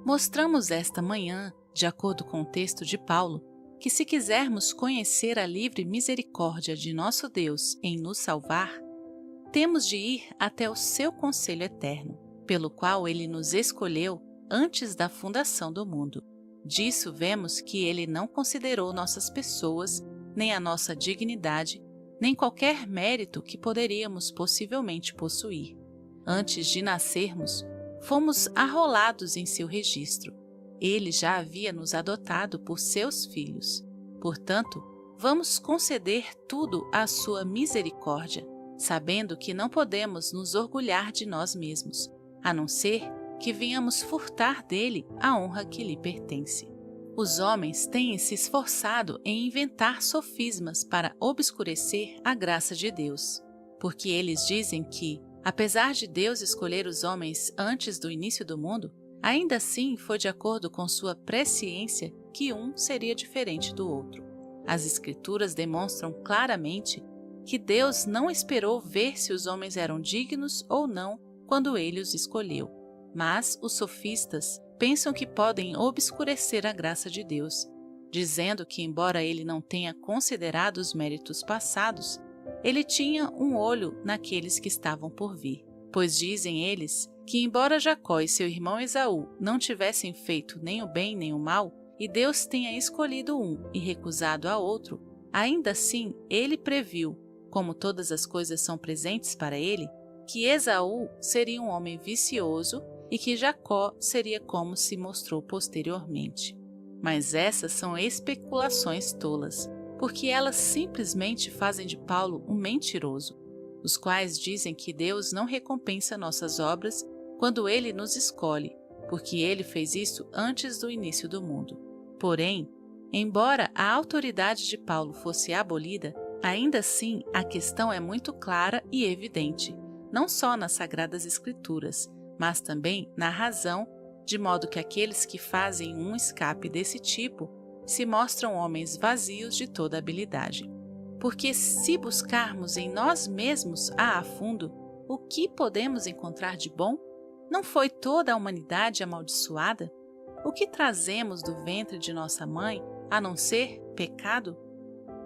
Mostramos esta manhã, de acordo com o texto de Paulo, que se quisermos conhecer a livre misericórdia de nosso Deus em nos salvar, temos de ir até o seu conselho eterno, pelo qual ele nos escolheu antes da fundação do mundo. Disso vemos que ele não considerou nossas pessoas, nem a nossa dignidade, nem qualquer mérito que poderíamos possivelmente possuir. Antes de nascermos, fomos arrolados em seu registro. Ele já havia nos adotado por seus filhos. Portanto, vamos conceder tudo à sua misericórdia, sabendo que não podemos nos orgulhar de nós mesmos, a não ser que venhamos furtar dele a honra que lhe pertence. Os homens têm se esforçado em inventar sofismas para obscurecer a graça de Deus, porque eles dizem que, apesar de Deus escolher os homens antes do início do mundo, ainda assim foi de acordo com sua presciência que um seria diferente do outro. As Escrituras demonstram claramente que Deus não esperou ver se os homens eram dignos ou não quando ele os escolheu. Mas os sofistas pensam que podem obscurecer a graça de Deus, dizendo que, embora ele não tenha considerado os méritos passados, ele tinha um olho naqueles que estavam por vir. Pois dizem eles que, embora Jacó e seu irmão Esaú não tivessem feito nem o bem nem o mal, e Deus tenha escolhido um e recusado a outro, ainda assim ele previu, como todas as coisas são presentes para ele, que Esaú seria um homem vicioso e que Jacó seria como se mostrou posteriormente. Mas essas são especulações tolas, porque elas simplesmente fazem de Paulo um mentiroso, os quais dizem que Deus não recompensa nossas obras quando ele nos escolhe, porque ele fez isso antes do início do mundo. Porém, embora a autoridade de Paulo fosse abolida, ainda assim a questão é muito clara e evidente, não só nas Sagradas Escrituras, mas também na razão, de modo que aqueles que fazem um escape desse tipo se mostram homens vazios de toda habilidade. Porque se buscarmos em nós mesmos a fundo, o que podemos encontrar de bom? Não foi toda a humanidade amaldiçoada? O que trazemos do ventre de nossa mãe, a não ser pecado?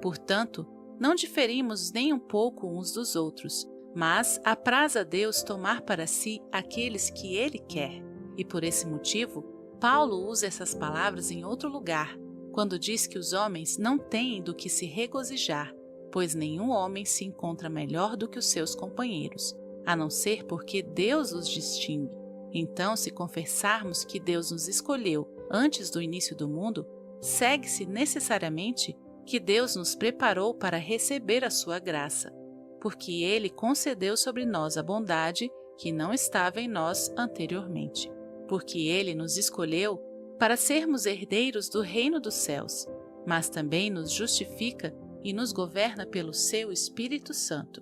Portanto, não diferimos nem um pouco uns dos outros, mas apraz a Deus tomar para si aqueles que Ele quer. E por esse motivo, Paulo usa essas palavras em outro lugar, quando diz que os homens não têm do que se regozijar, pois nenhum homem se encontra melhor do que os seus companheiros, a não ser porque Deus os distingue. Então, se confessarmos que Deus nos escolheu antes do início do mundo, segue-se necessariamente que Deus nos preparou para receber a sua graça, porque Ele concedeu sobre nós a bondade que não estava em nós anteriormente, porque Ele nos escolheu para sermos herdeiros do reino dos céus, mas também nos justifica e nos governa pelo seu Espírito Santo.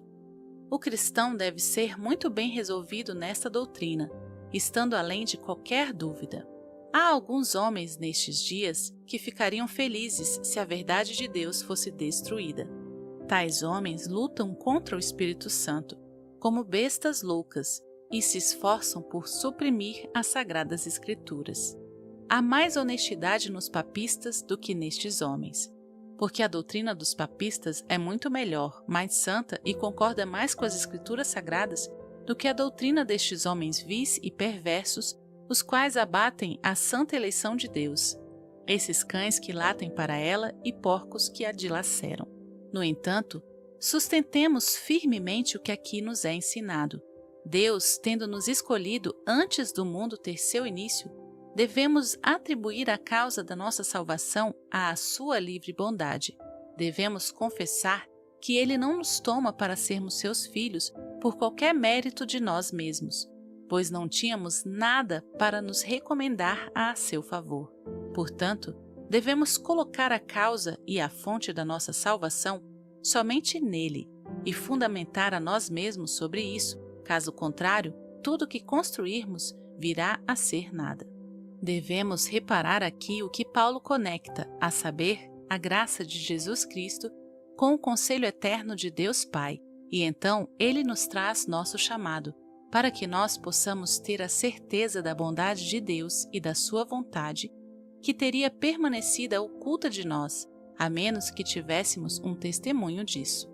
O cristão deve ser muito bem resolvido nesta doutrina, estando além de qualquer dúvida. Há alguns homens nestes dias que ficariam felizes se a verdade de Deus fosse destruída. Tais homens lutam contra o Espírito Santo, como bestas loucas, e se esforçam por suprimir as Sagradas Escrituras. Há mais honestidade nos papistas do que nestes homens, porque a doutrina dos papistas é muito melhor, mais santa e concorda mais com as Escrituras Sagradas do que a doutrina destes homens vis e perversos, os quais abatem a santa eleição de Deus, esses cães que latem para ela e porcos que a dilaceram. No entanto, sustentemos firmemente o que aqui nos é ensinado. Deus, tendo nos escolhido antes do mundo ter seu início, devemos atribuir a causa da nossa salvação à sua livre bondade. Devemos confessar que Ele não nos toma para sermos seus filhos por qualquer mérito de nós mesmos, pois não tínhamos nada para nos recomendar a seu favor. Portanto, devemos colocar a causa e a fonte da nossa salvação somente nele e fundamentar a nós mesmos sobre isso. Caso contrário, tudo que construirmos virá a ser nada. Devemos reparar aqui o que Paulo conecta, a saber, a graça de Jesus Cristo com o conselho eterno de Deus Pai, e então Ele nos traz nosso chamado, para que nós possamos ter a certeza da bondade de Deus e da sua vontade, que teria permanecido oculta de nós, a menos que tivéssemos um testemunho disso.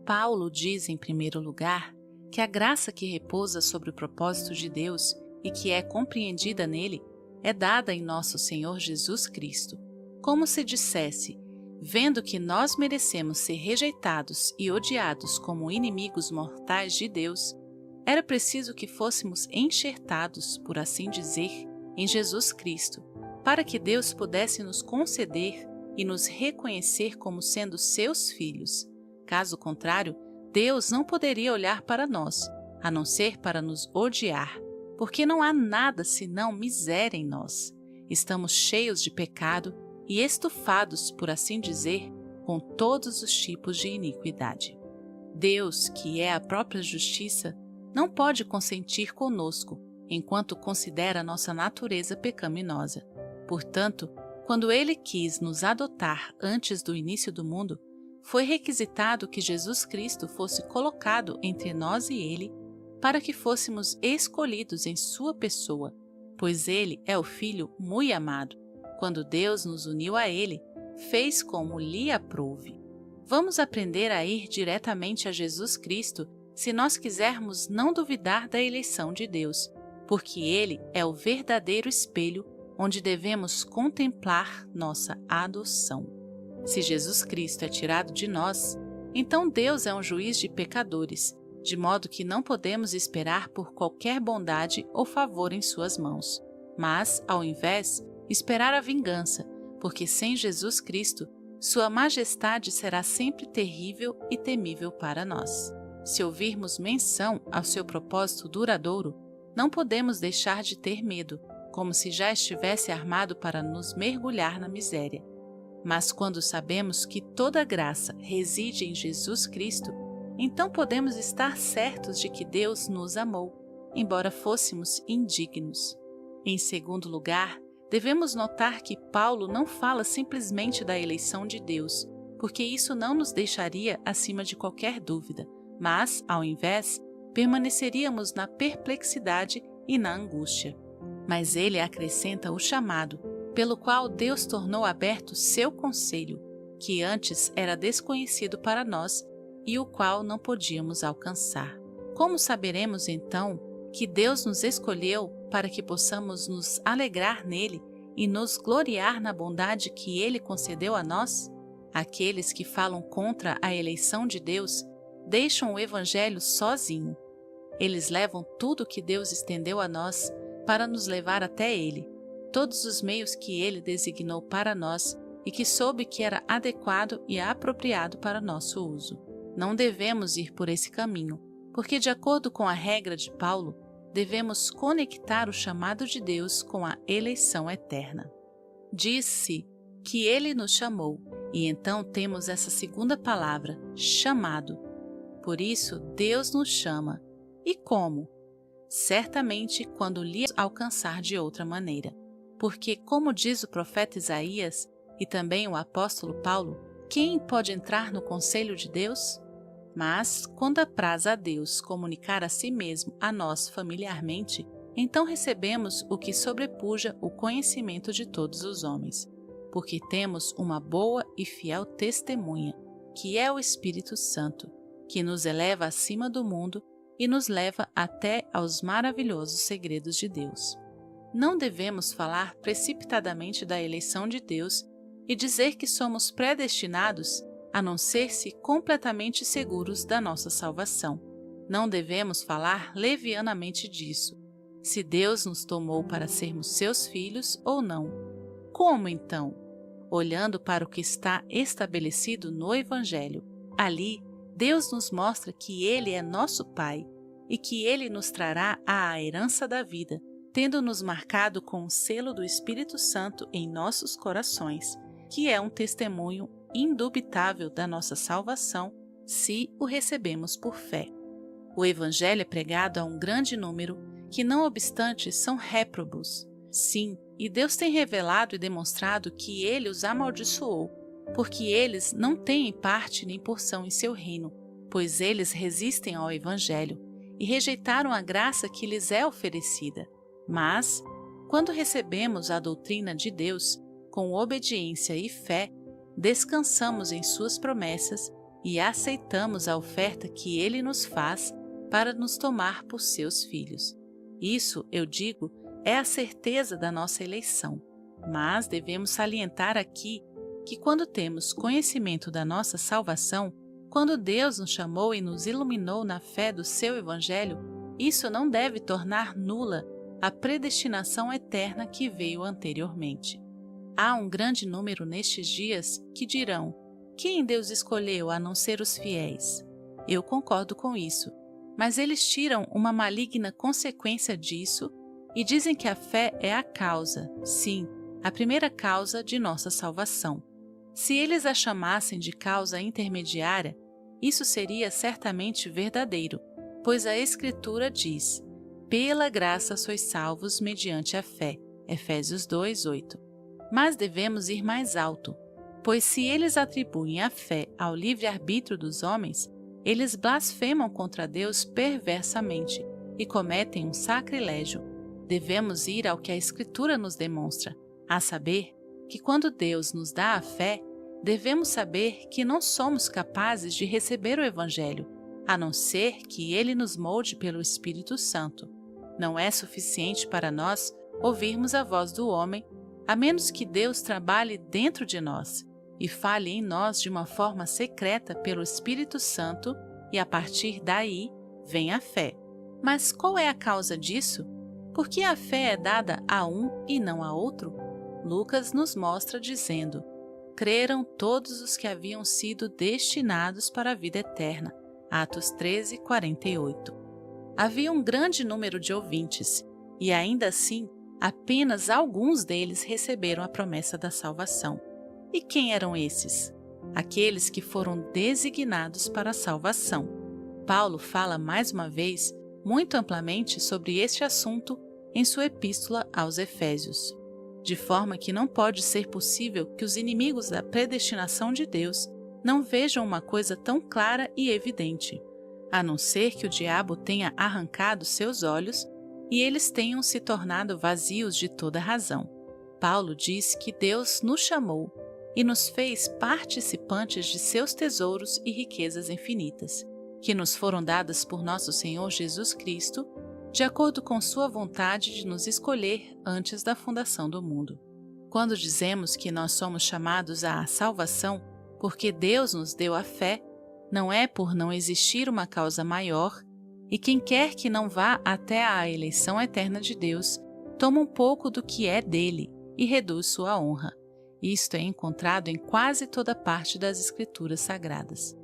Paulo diz, em primeiro lugar, que a graça que repousa sobre o propósito de Deus e que é compreendida nele é dada em nosso Senhor Jesus Cristo. Como se dissesse, vendo que nós merecemos ser rejeitados e odiados como inimigos mortais de Deus, era preciso que fôssemos enxertados, por assim dizer, em Jesus Cristo, para que Deus pudesse nos conceder e nos reconhecer como sendo seus filhos. Caso contrário, Deus não poderia olhar para nós, a não ser para nos odiar, porque não há nada senão miséria em nós. Estamos cheios de pecado e estufados, por assim dizer, com todos os tipos de iniquidade. Deus, que é a própria justiça, não pode consentir conosco, enquanto considera nossa natureza pecaminosa. Portanto, quando Ele quis nos adotar antes do início do mundo, foi requisitado que Jesus Cristo fosse colocado entre nós e Ele, para que fôssemos escolhidos em sua pessoa, pois Ele é o Filho muito amado. Quando Deus nos uniu a Ele, fez como lhe aprouve. Vamos aprender a ir diretamente a Jesus Cristo se nós quisermos não duvidar da eleição de Deus, porque Ele é o verdadeiro espelho onde devemos contemplar nossa adoção. Se Jesus Cristo é tirado de nós, então Deus é um juiz de pecadores, de modo que não podemos esperar por qualquer bondade ou favor em suas mãos, mas, ao invés, esperar a vingança, porque sem Jesus Cristo, sua majestade será sempre terrível e temível para nós. Se ouvirmos menção ao seu propósito duradouro, não podemos deixar de ter medo, como se já estivesse armado para nos mergulhar na miséria. Mas quando sabemos que toda graça reside em Jesus Cristo, então podemos estar certos de que Deus nos amou, embora fôssemos indignos. Em segundo lugar, devemos notar que Paulo não fala simplesmente da eleição de Deus, porque isso não nos deixaria acima de qualquer dúvida, mas, ao invés, permaneceríamos na perplexidade e na angústia. Mas ele acrescenta o chamado, pelo qual Deus tornou aberto seu conselho, que antes era desconhecido para nós e o qual não podíamos alcançar. Como saberemos, então, que Deus nos escolheu para que possamos nos alegrar nele e nos gloriar na bondade que Ele concedeu a nós? Aqueles que falam contra a eleição de Deus deixam o Evangelho sozinho. Eles levam tudo que Deus estendeu a nós para nos levar até Ele, todos os meios que Ele designou para nós e que soube que era adequado e apropriado para nosso uso. Não devemos ir por esse caminho, porque, de acordo com a regra de Paulo, devemos conectar o chamado de Deus com a eleição eterna. Diz-se que Ele nos chamou, e então temos essa segunda palavra, chamado. Por isso, Deus nos chama. E como? Certamente quando lhe alcançar de outra maneira. Porque, como diz o profeta Isaías e também o apóstolo Paulo, quem pode entrar no conselho de Deus? Mas, quando apraz a Deus comunicar a si mesmo a nós familiarmente, então recebemos o que sobrepuja o conhecimento de todos os homens, porque temos uma boa e fiel testemunha, que é o Espírito Santo, que nos eleva acima do mundo e nos leva até aos maravilhosos segredos de Deus. Não devemos falar precipitadamente da eleição de Deus e dizer que somos predestinados a não ser-se completamente seguros da nossa salvação. Não devemos falar levianamente disso, se Deus nos tomou para sermos seus filhos ou não. Como então? Olhando para o que está estabelecido no Evangelho. Ali, Deus nos mostra que Ele é nosso Pai e que Ele nos trará a herança da vida, tendo-nos marcado com o selo do Espírito Santo em nossos corações, que é um testemunho indubitável da nossa salvação se o recebemos por fé. O Evangelho é pregado a um grande número que, não obstante, são réprobos. Sim, e Deus tem revelado e demonstrado que Ele os amaldiçoou, porque eles não têm parte nem porção em seu reino, pois eles resistem ao Evangelho e rejeitaram a graça que lhes é oferecida. Mas, quando recebemos a doutrina de Deus, com obediência e fé, descansamos em suas promessas e aceitamos a oferta que Ele nos faz para nos tomar por seus filhos. Isso, eu digo, é a certeza da nossa eleição. Mas devemos salientar aqui que quando temos conhecimento da nossa salvação, quando Deus nos chamou e nos iluminou na fé do seu Evangelho, isso não deve tornar nula a predestinação eterna que veio anteriormente. Há um grande número nestes dias que dirão: quem Deus escolheu a não ser os fiéis? Eu concordo com isso, mas eles tiram uma maligna consequência disso e dizem que a fé é a causa, sim, a primeira causa de nossa salvação. Se eles a chamassem de causa intermediária, isso seria certamente verdadeiro, pois a Escritura diz: pela graça sois salvos mediante a fé. Efésios 2:8. Mas devemos ir mais alto, pois se eles atribuem a fé ao livre-arbítrio dos homens, eles blasfemam contra Deus perversamente e cometem um sacrilégio. Devemos ir ao que a Escritura nos demonstra, a saber que quando Deus nos dá a fé, devemos saber que não somos capazes de receber o Evangelho, a não ser que Ele nos molde pelo Espírito Santo. Não é suficiente para nós ouvirmos a voz do homem, a menos que Deus trabalhe dentro de nós e fale em nós de uma forma secreta pelo Espírito Santo, e a partir daí vem a fé. Mas qual é a causa disso? Por que a fé é dada a um e não a outro? Lucas nos mostra dizendo: creram todos os que haviam sido destinados para a vida eterna. Atos 13:48. Havia um grande número de ouvintes, e ainda assim, apenas alguns deles receberam a promessa da salvação. E quem eram esses? Aqueles que foram designados para a salvação. Paulo fala mais uma vez muito amplamente sobre este assunto em sua epístola aos Efésios, de forma que não pode ser possível que os inimigos da predestinação de Deus não vejam uma coisa tão clara e evidente, a não ser que o diabo tenha arrancado seus olhos e eles tenham se tornado vazios de toda razão. Paulo diz que Deus nos chamou e nos fez participantes de seus tesouros e riquezas infinitas, que nos foram dadas por nosso Senhor Jesus Cristo, de acordo com sua vontade de nos escolher antes da fundação do mundo. Quando dizemos que nós somos chamados à salvação porque Deus nos deu a fé, não é por não existir uma causa maior, e quem quer que não vá até a eleição eterna de Deus, toma um pouco do que é dele e reduz sua honra. Isto é encontrado em quase toda parte das Escrituras Sagradas.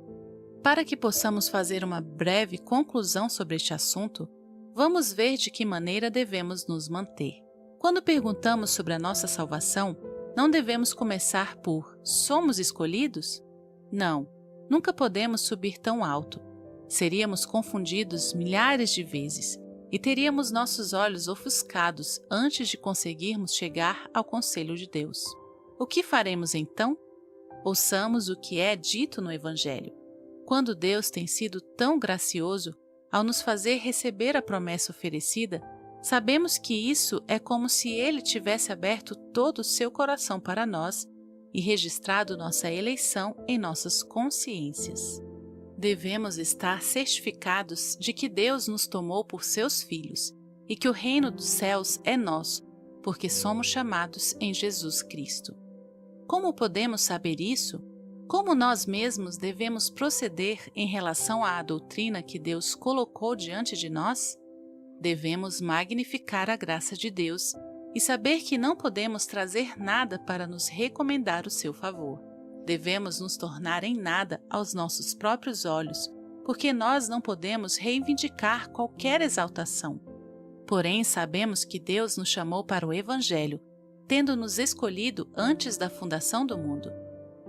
Para que possamos fazer uma breve conclusão sobre este assunto, vamos ver de que maneira devemos nos manter. Quando perguntamos sobre a nossa salvação, não devemos começar por "somos escolhidos"? Não, nunca podemos subir tão alto. Seríamos confundidos milhares de vezes e teríamos nossos olhos ofuscados antes de conseguirmos chegar ao conselho de Deus. O que faremos então? Ouçamos o que é dito no Evangelho. Quando Deus tem sido tão gracioso ao nos fazer receber a promessa oferecida, sabemos que isso é como se Ele tivesse aberto todo o seu coração para nós e registrado nossa eleição em nossas consciências. Devemos estar certificados de que Deus nos tomou por seus filhos e que o reino dos céus é nosso, porque somos chamados em Jesus Cristo. Como podemos saber isso? Como nós mesmos devemos proceder em relação à doutrina que Deus colocou diante de nós? Devemos magnificar a graça de Deus e saber que não podemos trazer nada para nos recomendar o seu favor. Devemos nos tornar em nada aos nossos próprios olhos, porque nós não podemos reivindicar qualquer exaltação. Porém, sabemos que Deus nos chamou para o Evangelho, tendo-nos escolhido antes da fundação do mundo.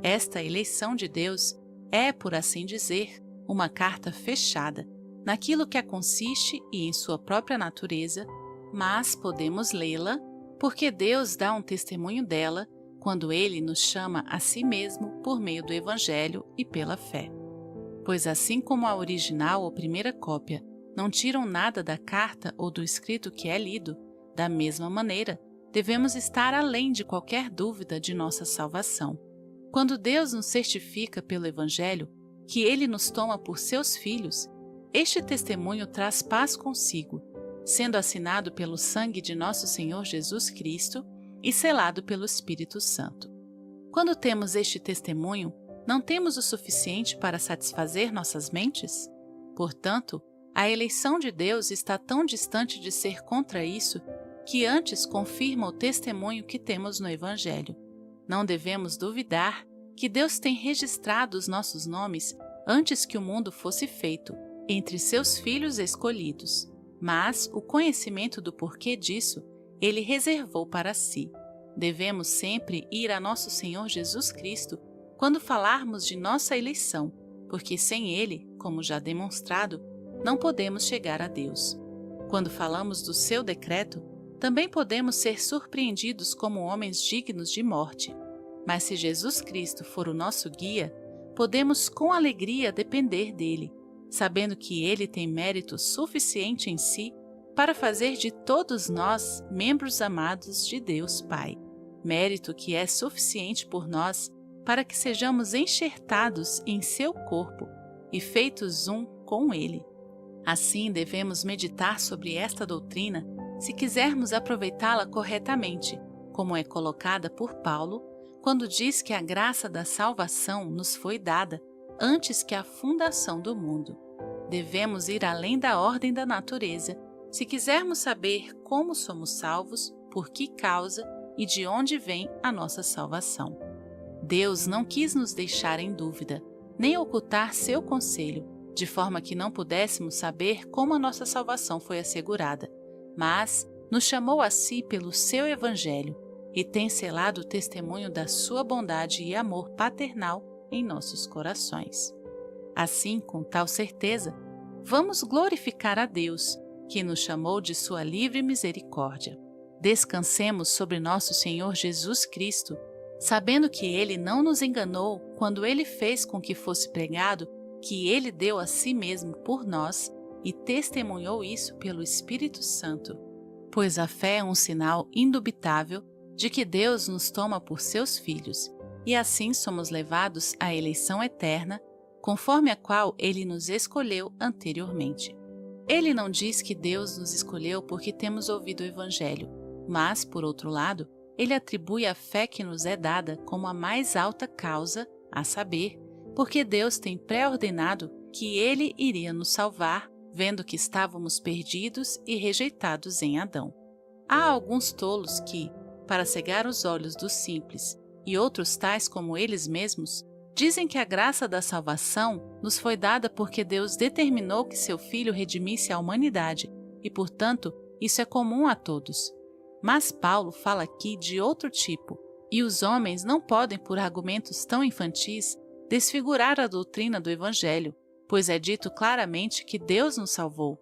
Esta eleição de Deus é, por assim dizer, uma carta fechada, naquilo que a consiste e em sua própria natureza, mas podemos lê-la porque Deus dá um testemunho dela quando Ele nos chama a si mesmo por meio do Evangelho e pela fé. Pois assim como a original ou primeira cópia não tiram nada da carta ou do escrito que é lido, da mesma maneira, devemos estar além de qualquer dúvida de nossa salvação. Quando Deus nos certifica pelo Evangelho que Ele nos toma por seus filhos, este testemunho traz paz consigo, sendo assinado pelo sangue de nosso Senhor Jesus Cristo e selado pelo Espírito Santo. Quando temos este testemunho, não temos o suficiente para satisfazer nossas mentes? Portanto, a eleição de Deus está tão distante de ser contra isso que antes confirma o testemunho que temos no Evangelho. Não devemos duvidar que Deus tem registrado os nossos nomes antes que o mundo fosse feito, entre seus filhos escolhidos, mas o conhecimento do porquê disso Ele reservou para si. Devemos sempre ir a nosso Senhor Jesus Cristo quando falarmos de nossa eleição, porque sem Ele, como já demonstrado, não podemos chegar a Deus. Quando falamos do seu decreto, também podemos ser surpreendidos como homens dignos de morte. Mas se Jesus Cristo for o nosso guia, podemos com alegria depender dele, sabendo que ele tem mérito suficiente em si para fazer de todos nós membros amados de Deus Pai. Mérito que é suficiente por nós para que sejamos enxertados em seu corpo e feitos um com ele. Assim, devemos meditar sobre esta doutrina se quisermos aproveitá-la corretamente, como é colocada por Paulo, quando diz que a graça da salvação nos foi dada antes que a fundação do mundo. Devemos ir além da ordem da natureza, se quisermos saber como somos salvos, por que causa e de onde vem a nossa salvação. Deus não quis nos deixar em dúvida, nem ocultar seu conselho, de forma que não pudéssemos saber como a nossa salvação foi assegurada, mas nos chamou a si pelo seu Evangelho e tem selado o testemunho da sua bondade e amor paternal em nossos corações. Assim, com tal certeza, vamos glorificar a Deus, que nos chamou de sua livre misericórdia. Descansemos sobre nosso Senhor Jesus Cristo, sabendo que Ele não nos enganou quando Ele fez com que fosse pregado que Ele deu a si mesmo por nós e testemunhou isso pelo Espírito Santo. Pois a fé é um sinal indubitável de que Deus nos toma por seus filhos, e assim somos levados à eleição eterna, conforme a qual Ele nos escolheu anteriormente. Ele não diz que Deus nos escolheu porque temos ouvido o Evangelho, mas, por outro lado, ele atribui a fé que nos é dada como a mais alta causa, a saber, porque Deus tem pré-ordenado que ele iria nos salvar, vendo que estávamos perdidos e rejeitados em Adão. Há alguns tolos que, para cegar os olhos dos simples, e outros tais como eles mesmos, dizem que a graça da salvação nos foi dada porque Deus determinou que seu Filho redimisse a humanidade e, portanto, isso é comum a todos. Mas Paulo fala aqui de outro tipo, e os homens não podem, por argumentos tão infantis, desfigurar a doutrina do Evangelho, pois é dito claramente que Deus nos salvou.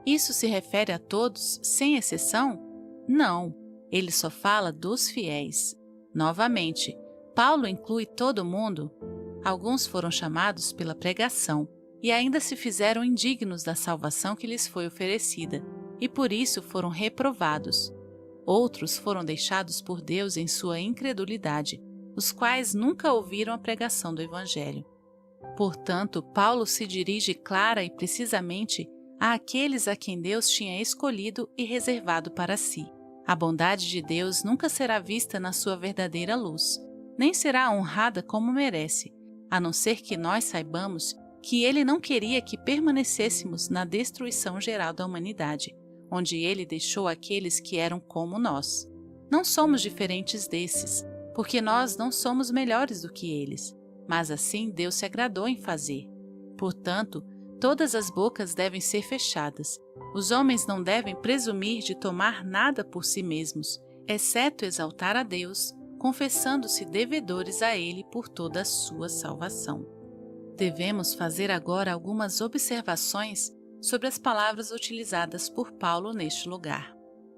Isso se refere a todos, sem exceção? Não, ele só fala dos fiéis. Novamente, Paulo inclui todo mundo. Alguns foram chamados pela pregação e ainda se fizeram indignos da salvação que lhes foi oferecida, e por isso foram reprovados. Outros foram deixados por Deus em sua incredulidade, os quais nunca ouviram a pregação do Evangelho. Portanto, Paulo se dirige clara e precisamente àqueles a quem Deus tinha escolhido e reservado para si. A bondade de Deus nunca será vista na sua verdadeira luz, nem será honrada como merece, a não ser que nós saibamos que Ele não queria que permanecêssemos na destruição geral da humanidade, onde Ele deixou aqueles que eram como nós. Não somos diferentes desses, porque nós não somos melhores do que eles, mas assim Deus se agradou em fazer. Portanto, todas as bocas devem ser fechadas. Os homens não devem presumir de tomar nada por si mesmos, exceto exaltar a Deus, confessando-se devedores a Ele por toda a sua salvação. Devemos fazer agora algumas observações sobre as palavras utilizadas por Paulo neste lugar.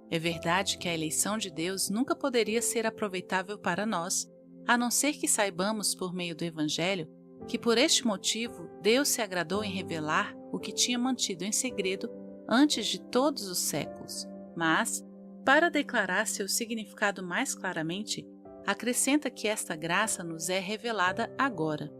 É verdade que a eleição de Deus nunca poderia ser aproveitável para nós, a não ser que saibamos por meio do Evangelho que por este motivo Deus se agradou em revelar o que tinha mantido em segredo antes de todos os séculos. Mas, para declarar seu significado mais claramente, acrescenta que esta graça nos é revelada agora.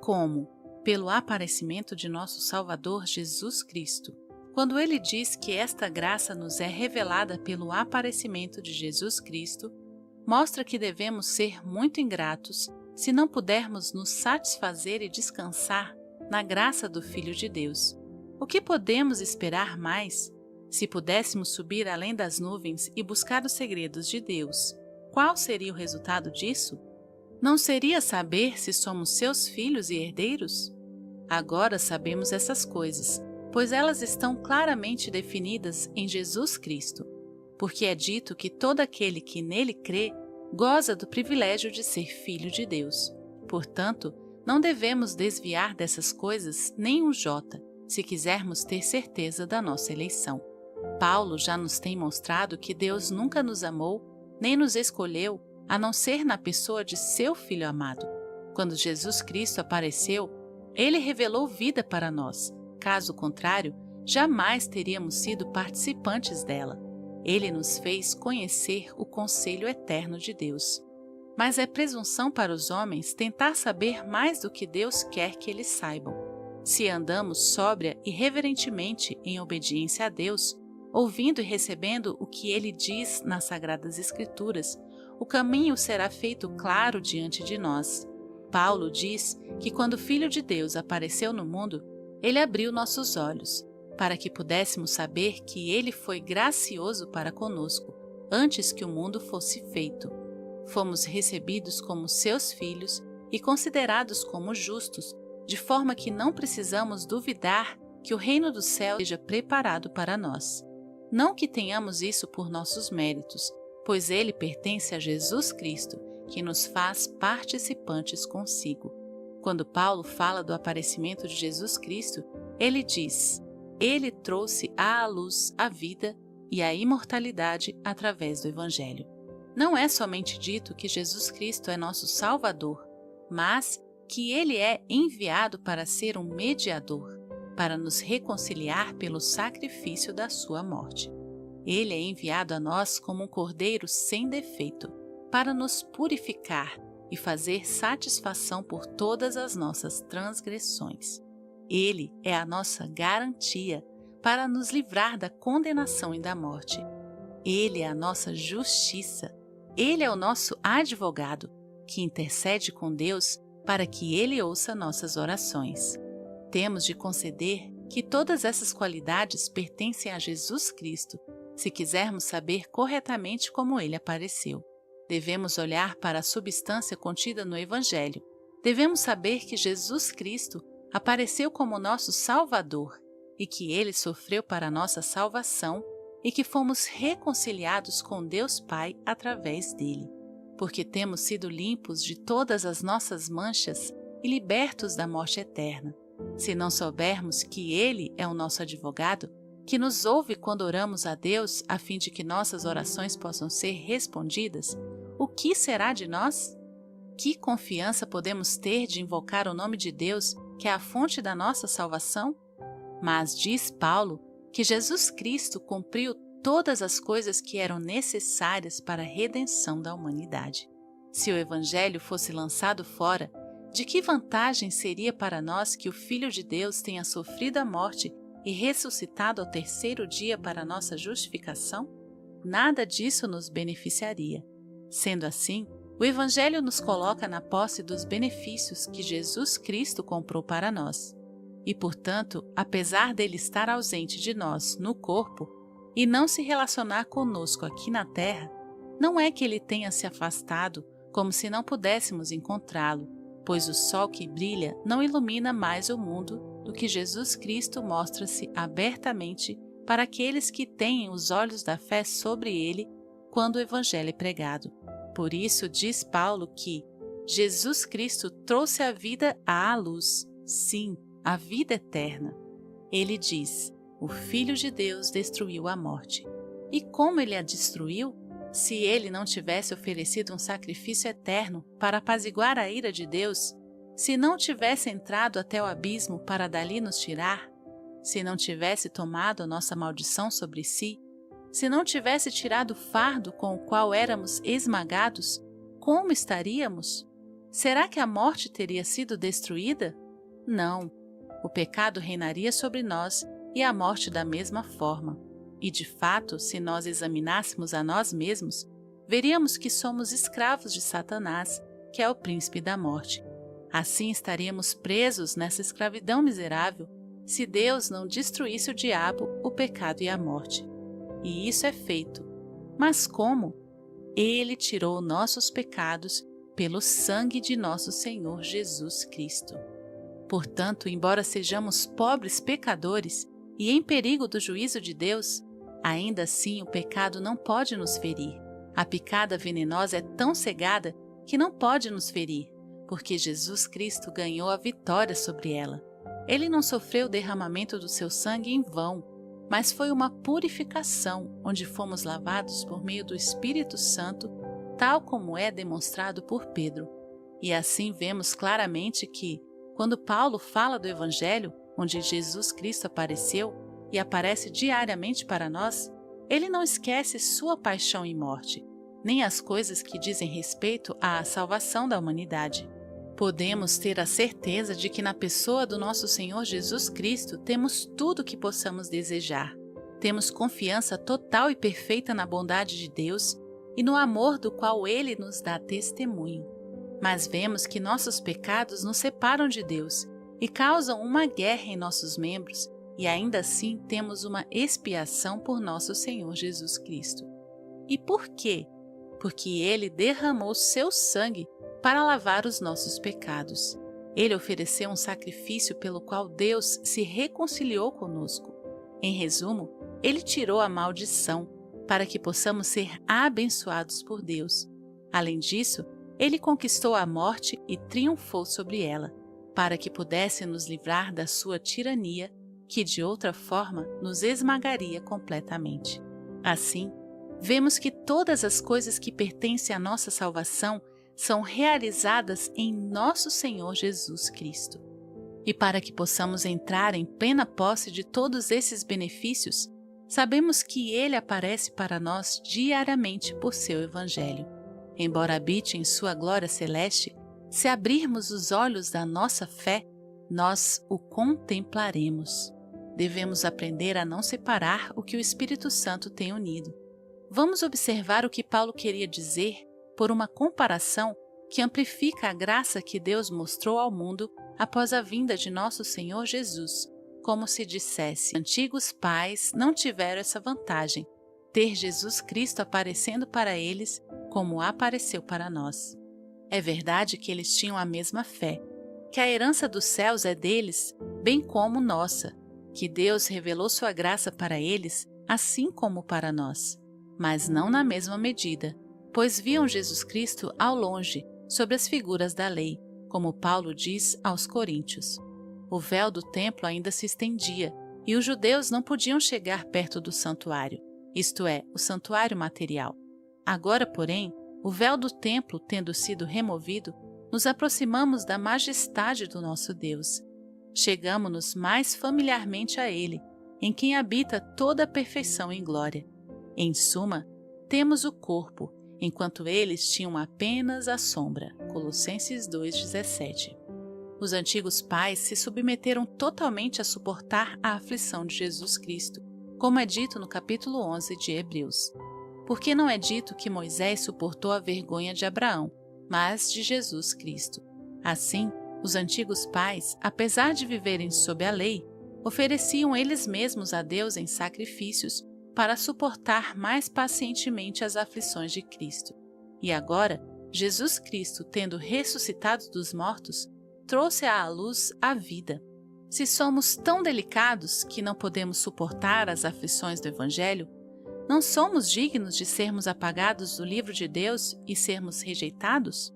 Como? Pelo aparecimento de nosso Salvador Jesus Cristo. Quando ele diz que esta graça nos é revelada pelo aparecimento de Jesus Cristo, mostra que devemos ser muito ingratos se não pudermos nos satisfazer e descansar na graça do Filho de Deus. O que podemos esperar mais? Se pudéssemos subir além das nuvens e buscar os segredos de Deus, qual seria o resultado disso? Não seria saber se somos seus filhos e herdeiros? Agora sabemos essas coisas, pois elas estão claramente definidas em Jesus Cristo, porque é dito que todo aquele que nele crê goza do privilégio de ser filho de Deus. Portanto, não devemos desviar dessas coisas nem um jota, se quisermos ter certeza da nossa eleição. Paulo já nos tem mostrado que Deus nunca nos amou, nem nos escolheu, a não ser na pessoa de seu Filho amado. Quando Jesus Cristo apareceu, Ele revelou vida para nós. Caso contrário, jamais teríamos sido participantes dela. Ele nos fez conhecer o conselho eterno de Deus. Mas é presunção para os homens tentar saber mais do que Deus quer que eles saibam. Se andamos sóbria e reverentemente em obediência a Deus, ouvindo e recebendo o que Ele diz nas Sagradas Escrituras, o caminho será feito claro diante de nós. Paulo diz que quando o Filho de Deus apareceu no mundo, Ele abriu nossos olhos, para que pudéssemos saber que Ele foi gracioso para conosco, antes que o mundo fosse feito. Fomos recebidos como seus filhos e considerados como justos, de forma que não precisamos duvidar que o reino do céu seja preparado para nós. Não que tenhamos isso por nossos méritos, pois ele pertence a Jesus Cristo, que nos faz participantes consigo. Quando Paulo fala do aparecimento de Jesus Cristo, ele diz: Ele trouxe à luz a vida e a imortalidade através do Evangelho. Não é somente dito que Jesus Cristo é nosso Salvador, mas que Ele é enviado para ser um mediador, para nos reconciliar pelo sacrifício da sua morte. Ele é enviado a nós como um cordeiro sem defeito, para nos purificar e fazer satisfação por todas as nossas transgressões. Ele é a nossa garantia para nos livrar da condenação e da morte. Ele é a nossa justiça. Ele é o nosso advogado, que intercede com Deus para que Ele ouça nossas orações. Temos de conceder que todas essas qualidades pertencem a Jesus Cristo, se quisermos saber corretamente como Ele apareceu. Devemos olhar para a substância contida no Evangelho. Devemos saber que Jesus Cristo apareceu como nosso Salvador e que Ele sofreu para nossa salvação e que fomos reconciliados com Deus Pai através dele, porque temos sido limpos de todas as nossas manchas e libertos da morte eterna. Se não soubermos que Ele é o nosso advogado, que nos ouve quando oramos a Deus a fim de que nossas orações possam ser respondidas, o que será de nós? Que confiança podemos ter de invocar o nome de Deus, que é a fonte da nossa salvação? Mas diz Paulo que Jesus Cristo cumpriu todas as coisas que eram necessárias para a redenção da humanidade. Se o Evangelho fosse lançado fora, de que vantagem seria para nós que o Filho de Deus tenha sofrido a morte e ressuscitado ao terceiro dia para nossa justificação? Nada disso nos beneficiaria. Sendo assim, o Evangelho nos coloca na posse dos benefícios que Jesus Cristo comprou para nós. E, portanto, apesar dele estar ausente de nós no corpo e não se relacionar conosco aqui na terra, não é que ele tenha se afastado como se não pudéssemos encontrá-lo, pois o sol que brilha não ilumina mais o mundo do que Jesus Cristo mostra-se abertamente para aqueles que têm os olhos da fé sobre ele quando o Evangelho é pregado. Por isso diz Paulo que Jesus Cristo trouxe a vida à luz, sim, a vida eterna. Ele diz: o Filho de Deus destruiu a morte. E como ele a destruiu? Se ele não tivesse oferecido um sacrifício eterno para apaziguar a ira de Deus, se não tivesse entrado até o abismo para dali nos tirar, se não tivesse tomado a nossa maldição sobre si, se não tivesse tirado o fardo com o qual éramos esmagados, como estaríamos? Será que a morte teria sido destruída? Não. O pecado reinaria sobre nós e a morte da mesma forma. E, de fato, se nós examinássemos a nós mesmos, veríamos que somos escravos de Satanás, que é o príncipe da morte. Assim estaríamos presos nessa escravidão miserável se Deus não destruísse o diabo, o pecado e a morte. E isso é feito. Mas como? Ele tirou nossos pecados pelo sangue de nosso Senhor Jesus Cristo. Portanto, embora sejamos pobres pecadores e em perigo do juízo de Deus, ainda assim o pecado não pode nos ferir. A picada venenosa é tão cegada que não pode nos ferir, porque Jesus Cristo ganhou a vitória sobre ela. Ele não sofreu o derramamento do seu sangue em vão, mas foi uma purificação onde fomos lavados por meio do Espírito Santo, tal como é demonstrado por Pedro. E assim vemos claramente que, quando Paulo fala do Evangelho, onde Jesus Cristo apareceu e aparece diariamente para nós, ele não esquece sua paixão e morte, nem as coisas que dizem respeito à salvação da humanidade. Podemos ter a certeza de que na pessoa do nosso Senhor Jesus Cristo temos tudo o que possamos desejar. Temos confiança total e perfeita na bondade de Deus e no amor do qual Ele nos dá testemunho. Mas vemos que nossos pecados nos separam de Deus e causam uma guerra em nossos membros, e ainda assim temos uma expiação por nosso Senhor Jesus Cristo. E por quê? Porque Ele derramou seu sangue para lavar os nossos pecados. Ele ofereceu um sacrifício pelo qual Deus se reconciliou conosco. Em resumo, Ele tirou a maldição para que possamos ser abençoados por Deus. Além disso, Ele conquistou a morte e triunfou sobre ela, para que pudesse nos livrar da sua tirania, que de outra forma nos esmagaria completamente. Assim, vemos que todas as coisas que pertencem à nossa salvação são realizadas em nosso Senhor Jesus Cristo. E para que possamos entrar em plena posse de todos esses benefícios, sabemos que Ele aparece para nós diariamente por seu Evangelho. Embora habite em sua glória celeste, se abrirmos os olhos da nossa fé, nós o contemplaremos. Devemos aprender a não separar o que o Espírito Santo tem unido. Vamos observar o que Paulo queria dizer por uma comparação que amplifica a graça que Deus mostrou ao mundo após a vinda de nosso Senhor Jesus, como se dissesse: antigos pais não tiveram essa vantagem, ter Jesus Cristo aparecendo para eles como apareceu para nós. É verdade que eles tinham a mesma fé, que a herança dos céus é deles, bem como nossa, que Deus revelou sua graça para eles, assim como para nós, mas não na mesma medida, pois viam Jesus Cristo ao longe, sob as figuras da lei, como Paulo diz aos Coríntios. O véu do templo ainda se estendia, e os judeus não podiam chegar perto do santuário, isto é, o santuário material. Agora, porém, o véu do templo tendo sido removido, nos aproximamos da majestade do nosso Deus. Chegamo-nos mais familiarmente a Ele, em quem habita toda a perfeição em glória. Em suma, temos o corpo, enquanto eles tinham apenas a sombra. Colossenses 2,17. Os antigos pais se submeteram totalmente a suportar a aflição de Jesus Cristo, como é dito no capítulo 11 de Hebreus. Porque não é dito que Moisés suportou a vergonha de Abraão, mas de Jesus Cristo. Assim, os antigos pais, apesar de viverem sob a lei, ofereciam eles mesmos a Deus em sacrifícios para suportar mais pacientemente as aflições de Cristo. E agora, Jesus Cristo, tendo ressuscitado dos mortos, trouxe à luz a vida. Se somos tão delicados que não podemos suportar as aflições do Evangelho, não somos dignos de sermos apagados do livro de Deus e sermos rejeitados?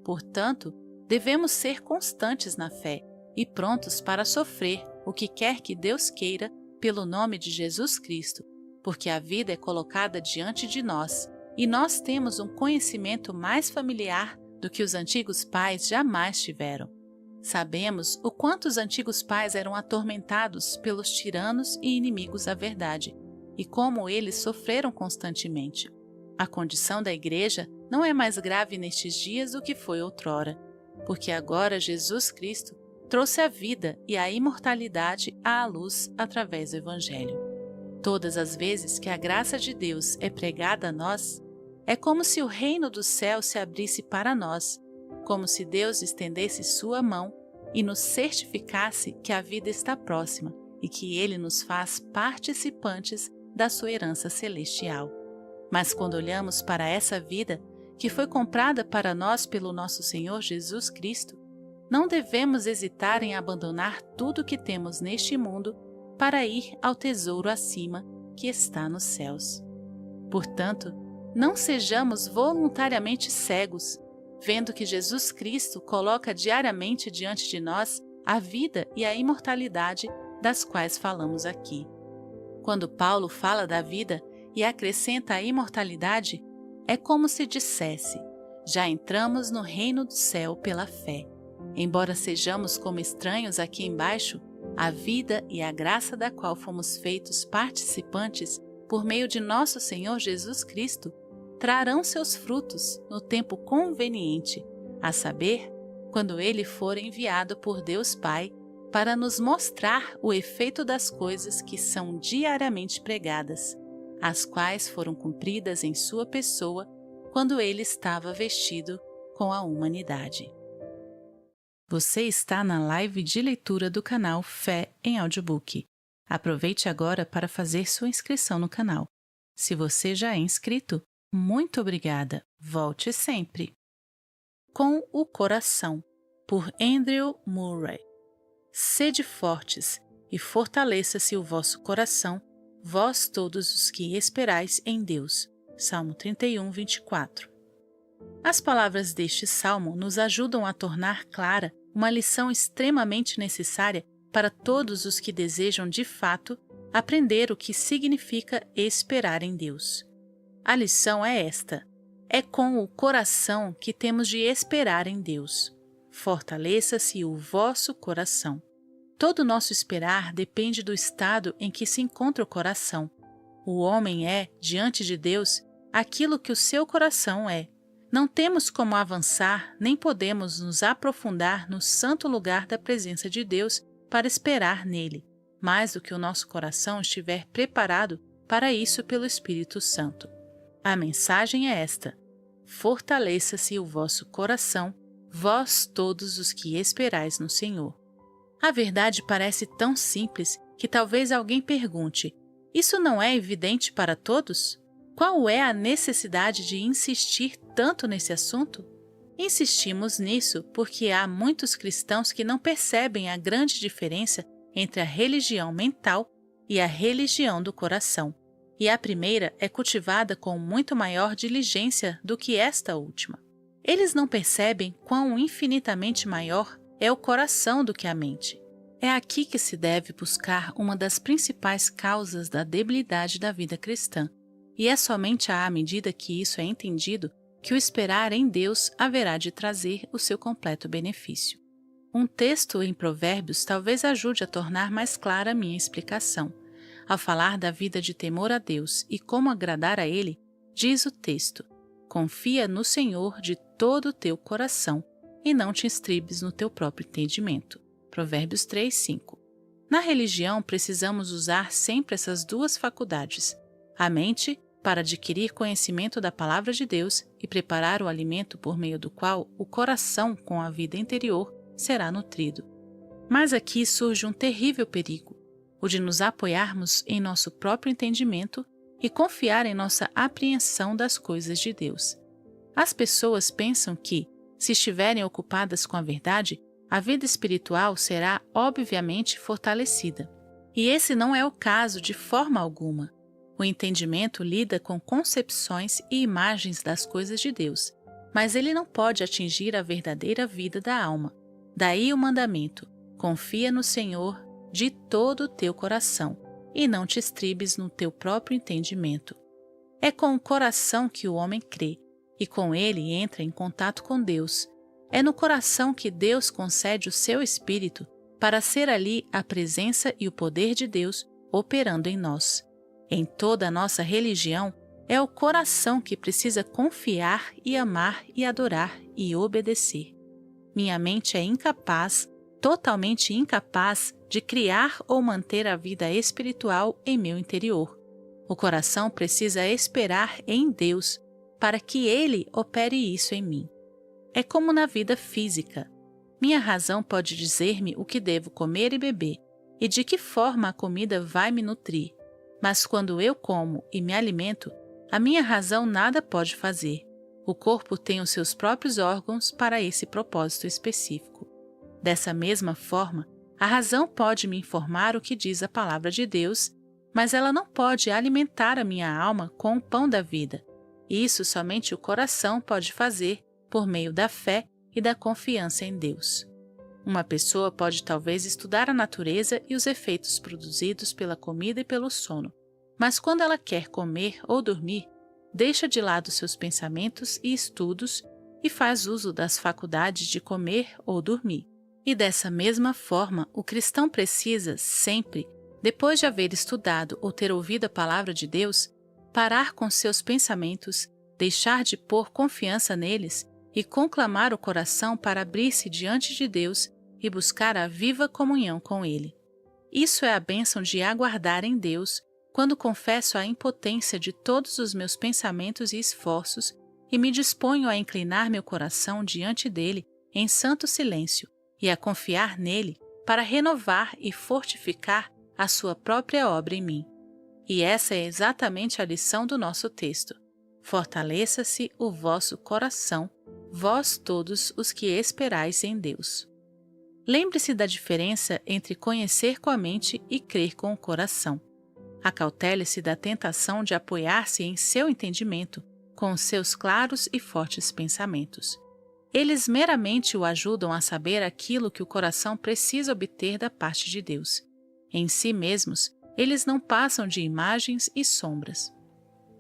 Portanto, devemos ser constantes na fé e prontos para sofrer o que quer que Deus queira pelo nome de Jesus Cristo, porque a vida é colocada diante de nós e nós temos um conhecimento mais familiar do que os antigos pais jamais tiveram. Sabemos o quanto os antigos pais eram atormentados pelos tiranos e inimigos da verdade, e como eles sofreram constantemente. A condição da igreja não é mais grave nestes dias do que foi outrora, porque agora Jesus Cristo trouxe a vida e a imortalidade à luz através do Evangelho. Todas as vezes que a graça de Deus é pregada a nós, é como se o reino do céu se abrisse para nós, como se Deus estendesse sua mão e nos certificasse que a vida está próxima e que Ele nos faz participantes da sua herança celestial. Mas quando olhamos para essa vida, que foi comprada para nós pelo nosso Senhor Jesus Cristo, não devemos hesitar em abandonar tudo que temos neste mundo para ir ao tesouro acima que está nos céus. Portanto, não sejamos voluntariamente cegos, vendo que Jesus Cristo coloca diariamente diante de nós a vida e a imortalidade das quais falamos aqui. Quando Paulo fala da vida e acrescenta a imortalidade, é como se dissesse: já entramos no reino do céu pela fé. Embora sejamos como estranhos aqui embaixo, a vida e a graça da qual fomos feitos participantes por meio de nosso Senhor Jesus Cristo trarão seus frutos no tempo conveniente, a saber, quando Ele for enviado por Deus Pai para nos mostrar o efeito das coisas que são diariamente pregadas, as quais foram cumpridas em sua pessoa quando Ele estava vestido com a humanidade. Você está na live de leitura do canal Fé em Audiobook. Aproveite agora para fazer sua inscrição no canal. Se você já é inscrito, muito obrigada. Volte sempre. Com o Coração, por Andrew Murray. Sede fortes, e fortaleça-se o vosso coração, vós todos os que esperais em Deus. Salmo 31, 24. As palavras deste salmo nos ajudam a tornar clara uma lição extremamente necessária para todos os que desejam, de fato, aprender o que significa esperar em Deus. A lição é esta: é com o coração que temos de esperar em Deus. Fortaleça-se o vosso coração. Todo nosso esperar depende do estado em que se encontra o coração. O homem é, diante de Deus, aquilo que o seu coração é. Não temos como avançar, nem podemos nos aprofundar no santo lugar da presença de Deus para esperar nele, mais do que o nosso coração estiver preparado para isso pelo Espírito Santo. A mensagem é esta: fortaleça-se o vosso coração, vós todos os que esperais no Senhor. A verdade parece tão simples que talvez alguém pergunte: isso não é evidente para todos? Qual é a necessidade de insistir tanto nesse assunto? Insistimos nisso porque há muitos cristãos que não percebem a grande diferença entre a religião mental e a religião do coração, e a primeira é cultivada com muito maior diligência do que esta última. Eles não percebem quão infinitamente maior é o coração do que a mente. É aqui que se deve buscar uma das principais causas da debilidade da vida cristã, e é somente à medida que isso é entendido que o esperar em Deus haverá de trazer o seu completo benefício. Um texto em Provérbios talvez ajude a tornar mais clara a minha explicação. Ao falar da vida de temor a Deus e como agradar a Ele, diz o texto: confia no Senhor de todo o teu coração e não te estribes no teu próprio entendimento. Provérbios 3:5. Na religião, precisamos usar sempre essas duas faculdades: a mente, para adquirir conhecimento da Palavra de Deus e preparar o alimento por meio do qual o coração, com a vida interior, será nutrido. Mas aqui surge um terrível perigo, o de nos apoiarmos em nosso próprio entendimento e confiar em nossa apreensão das coisas de Deus. As pessoas pensam que, se estiverem ocupadas com a verdade, a vida espiritual será obviamente fortalecida. E esse não é o caso de forma alguma. O entendimento lida com concepções e imagens das coisas de Deus, mas ele não pode atingir a verdadeira vida da alma. Daí o mandamento: confia no Senhor de todo o teu coração, e não te estribes no teu próprio entendimento. É com o coração que o homem crê, e com ele entra em contato com Deus. É no coração que Deus concede o seu Espírito para ser ali a presença e o poder de Deus operando em nós. Em toda a nossa religião, é o coração que precisa confiar e amar e adorar e obedecer. Minha mente é incapaz, totalmente incapaz, de criar ou manter a vida espiritual em meu interior. O coração precisa esperar em Deus para que Ele opere isso em mim. É como na vida física. Minha razão pode dizer-me o que devo comer e beber e de que forma a comida vai me nutrir. Mas quando eu como e me alimento, a minha razão nada pode fazer. O corpo tem os seus próprios órgãos para esse propósito específico. Dessa mesma forma, a razão pode me informar o que diz a palavra de Deus, mas ela não pode alimentar a minha alma com o pão da vida. Isso somente o coração pode fazer por meio da fé e da confiança em Deus. Uma pessoa pode talvez estudar a natureza e os efeitos produzidos pela comida e pelo sono, mas quando ela quer comer ou dormir, deixa de lado seus pensamentos e estudos e faz uso das faculdades de comer ou dormir. E dessa mesma forma, o cristão precisa sempre, depois de haver estudado ou ter ouvido a palavra de Deus, parar com seus pensamentos, deixar de pôr confiança neles e conclamar o coração para abrir-se diante de Deus e buscar a viva comunhão com Ele. Isso é a bênção de aguardar em Deus, quando confesso a impotência de todos os meus pensamentos e esforços e me disponho a inclinar meu coração diante dele em santo silêncio e a confiar nele para renovar e fortificar a sua própria obra em mim. E essa é exatamente a lição do nosso texto. Fortaleça-se o vosso coração, vós todos os que esperais em Deus. Lembre-se da diferença entre conhecer com a mente e crer com o coração. Acautele-se da tentação de apoiar-se em seu entendimento, com os seus claros e fortes pensamentos. Eles meramente o ajudam a saber aquilo que o coração precisa obter da parte de Deus. Em si mesmos, eles não passam de imagens e sombras.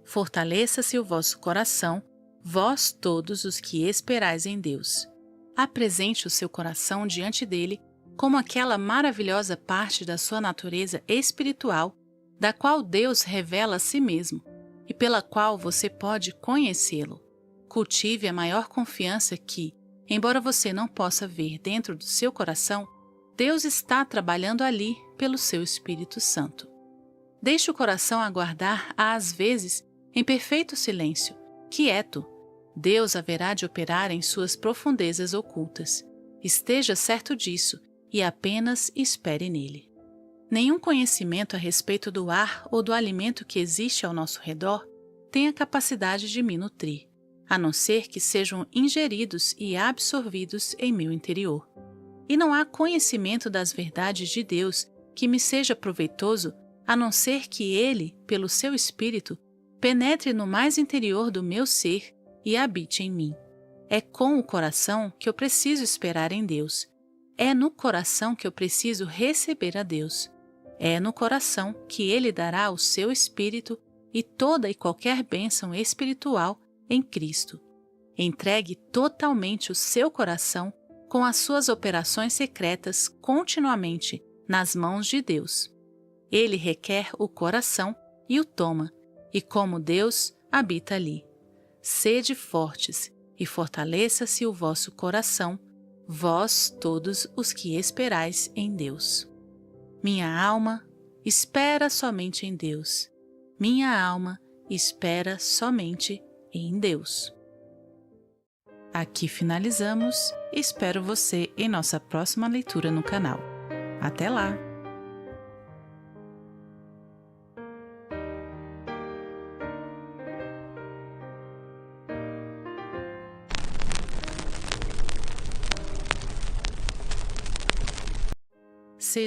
Fortaleça-se o vosso coração, vós todos os que esperais em Deus. Apresente o seu coração diante dele como aquela maravilhosa parte da sua natureza espiritual, da qual Deus revela a si mesmo e pela qual você pode conhecê-lo. Cultive a maior confiança que, embora você não possa ver dentro do seu coração, Deus está trabalhando ali pelo seu Espírito Santo. Deixe o coração aguardar às vezes em perfeito silêncio, quieto. Deus haverá de operar em suas profundezas ocultas. Esteja certo disso e apenas espere nele. Nenhum conhecimento a respeito do ar ou do alimento que existe ao nosso redor tem a capacidade de me nutrir, a não ser que sejam ingeridos e absorvidos em meu interior. E não há conhecimento das verdades de Deus que me seja proveitoso, a não ser que Ele, pelo seu Espírito, penetre no mais interior do meu ser e habite em mim. É com o coração que eu preciso esperar em Deus. É no coração que eu preciso receber a Deus. É no coração que Ele dará o seu Espírito e toda e qualquer bênção espiritual em Cristo. Entregue totalmente o seu coração com as suas operações secretas continuamente nas mãos de Deus. Ele requer o coração e o toma, e como Deus habita ali. Sede fortes e fortaleça-se o vosso coração, vós todos os que esperais em Deus. Minha alma espera somente em Deus. Minha alma espera somente em Deus. Aqui finalizamos. Espero você em nossa próxima leitura no canal. Até lá! Seja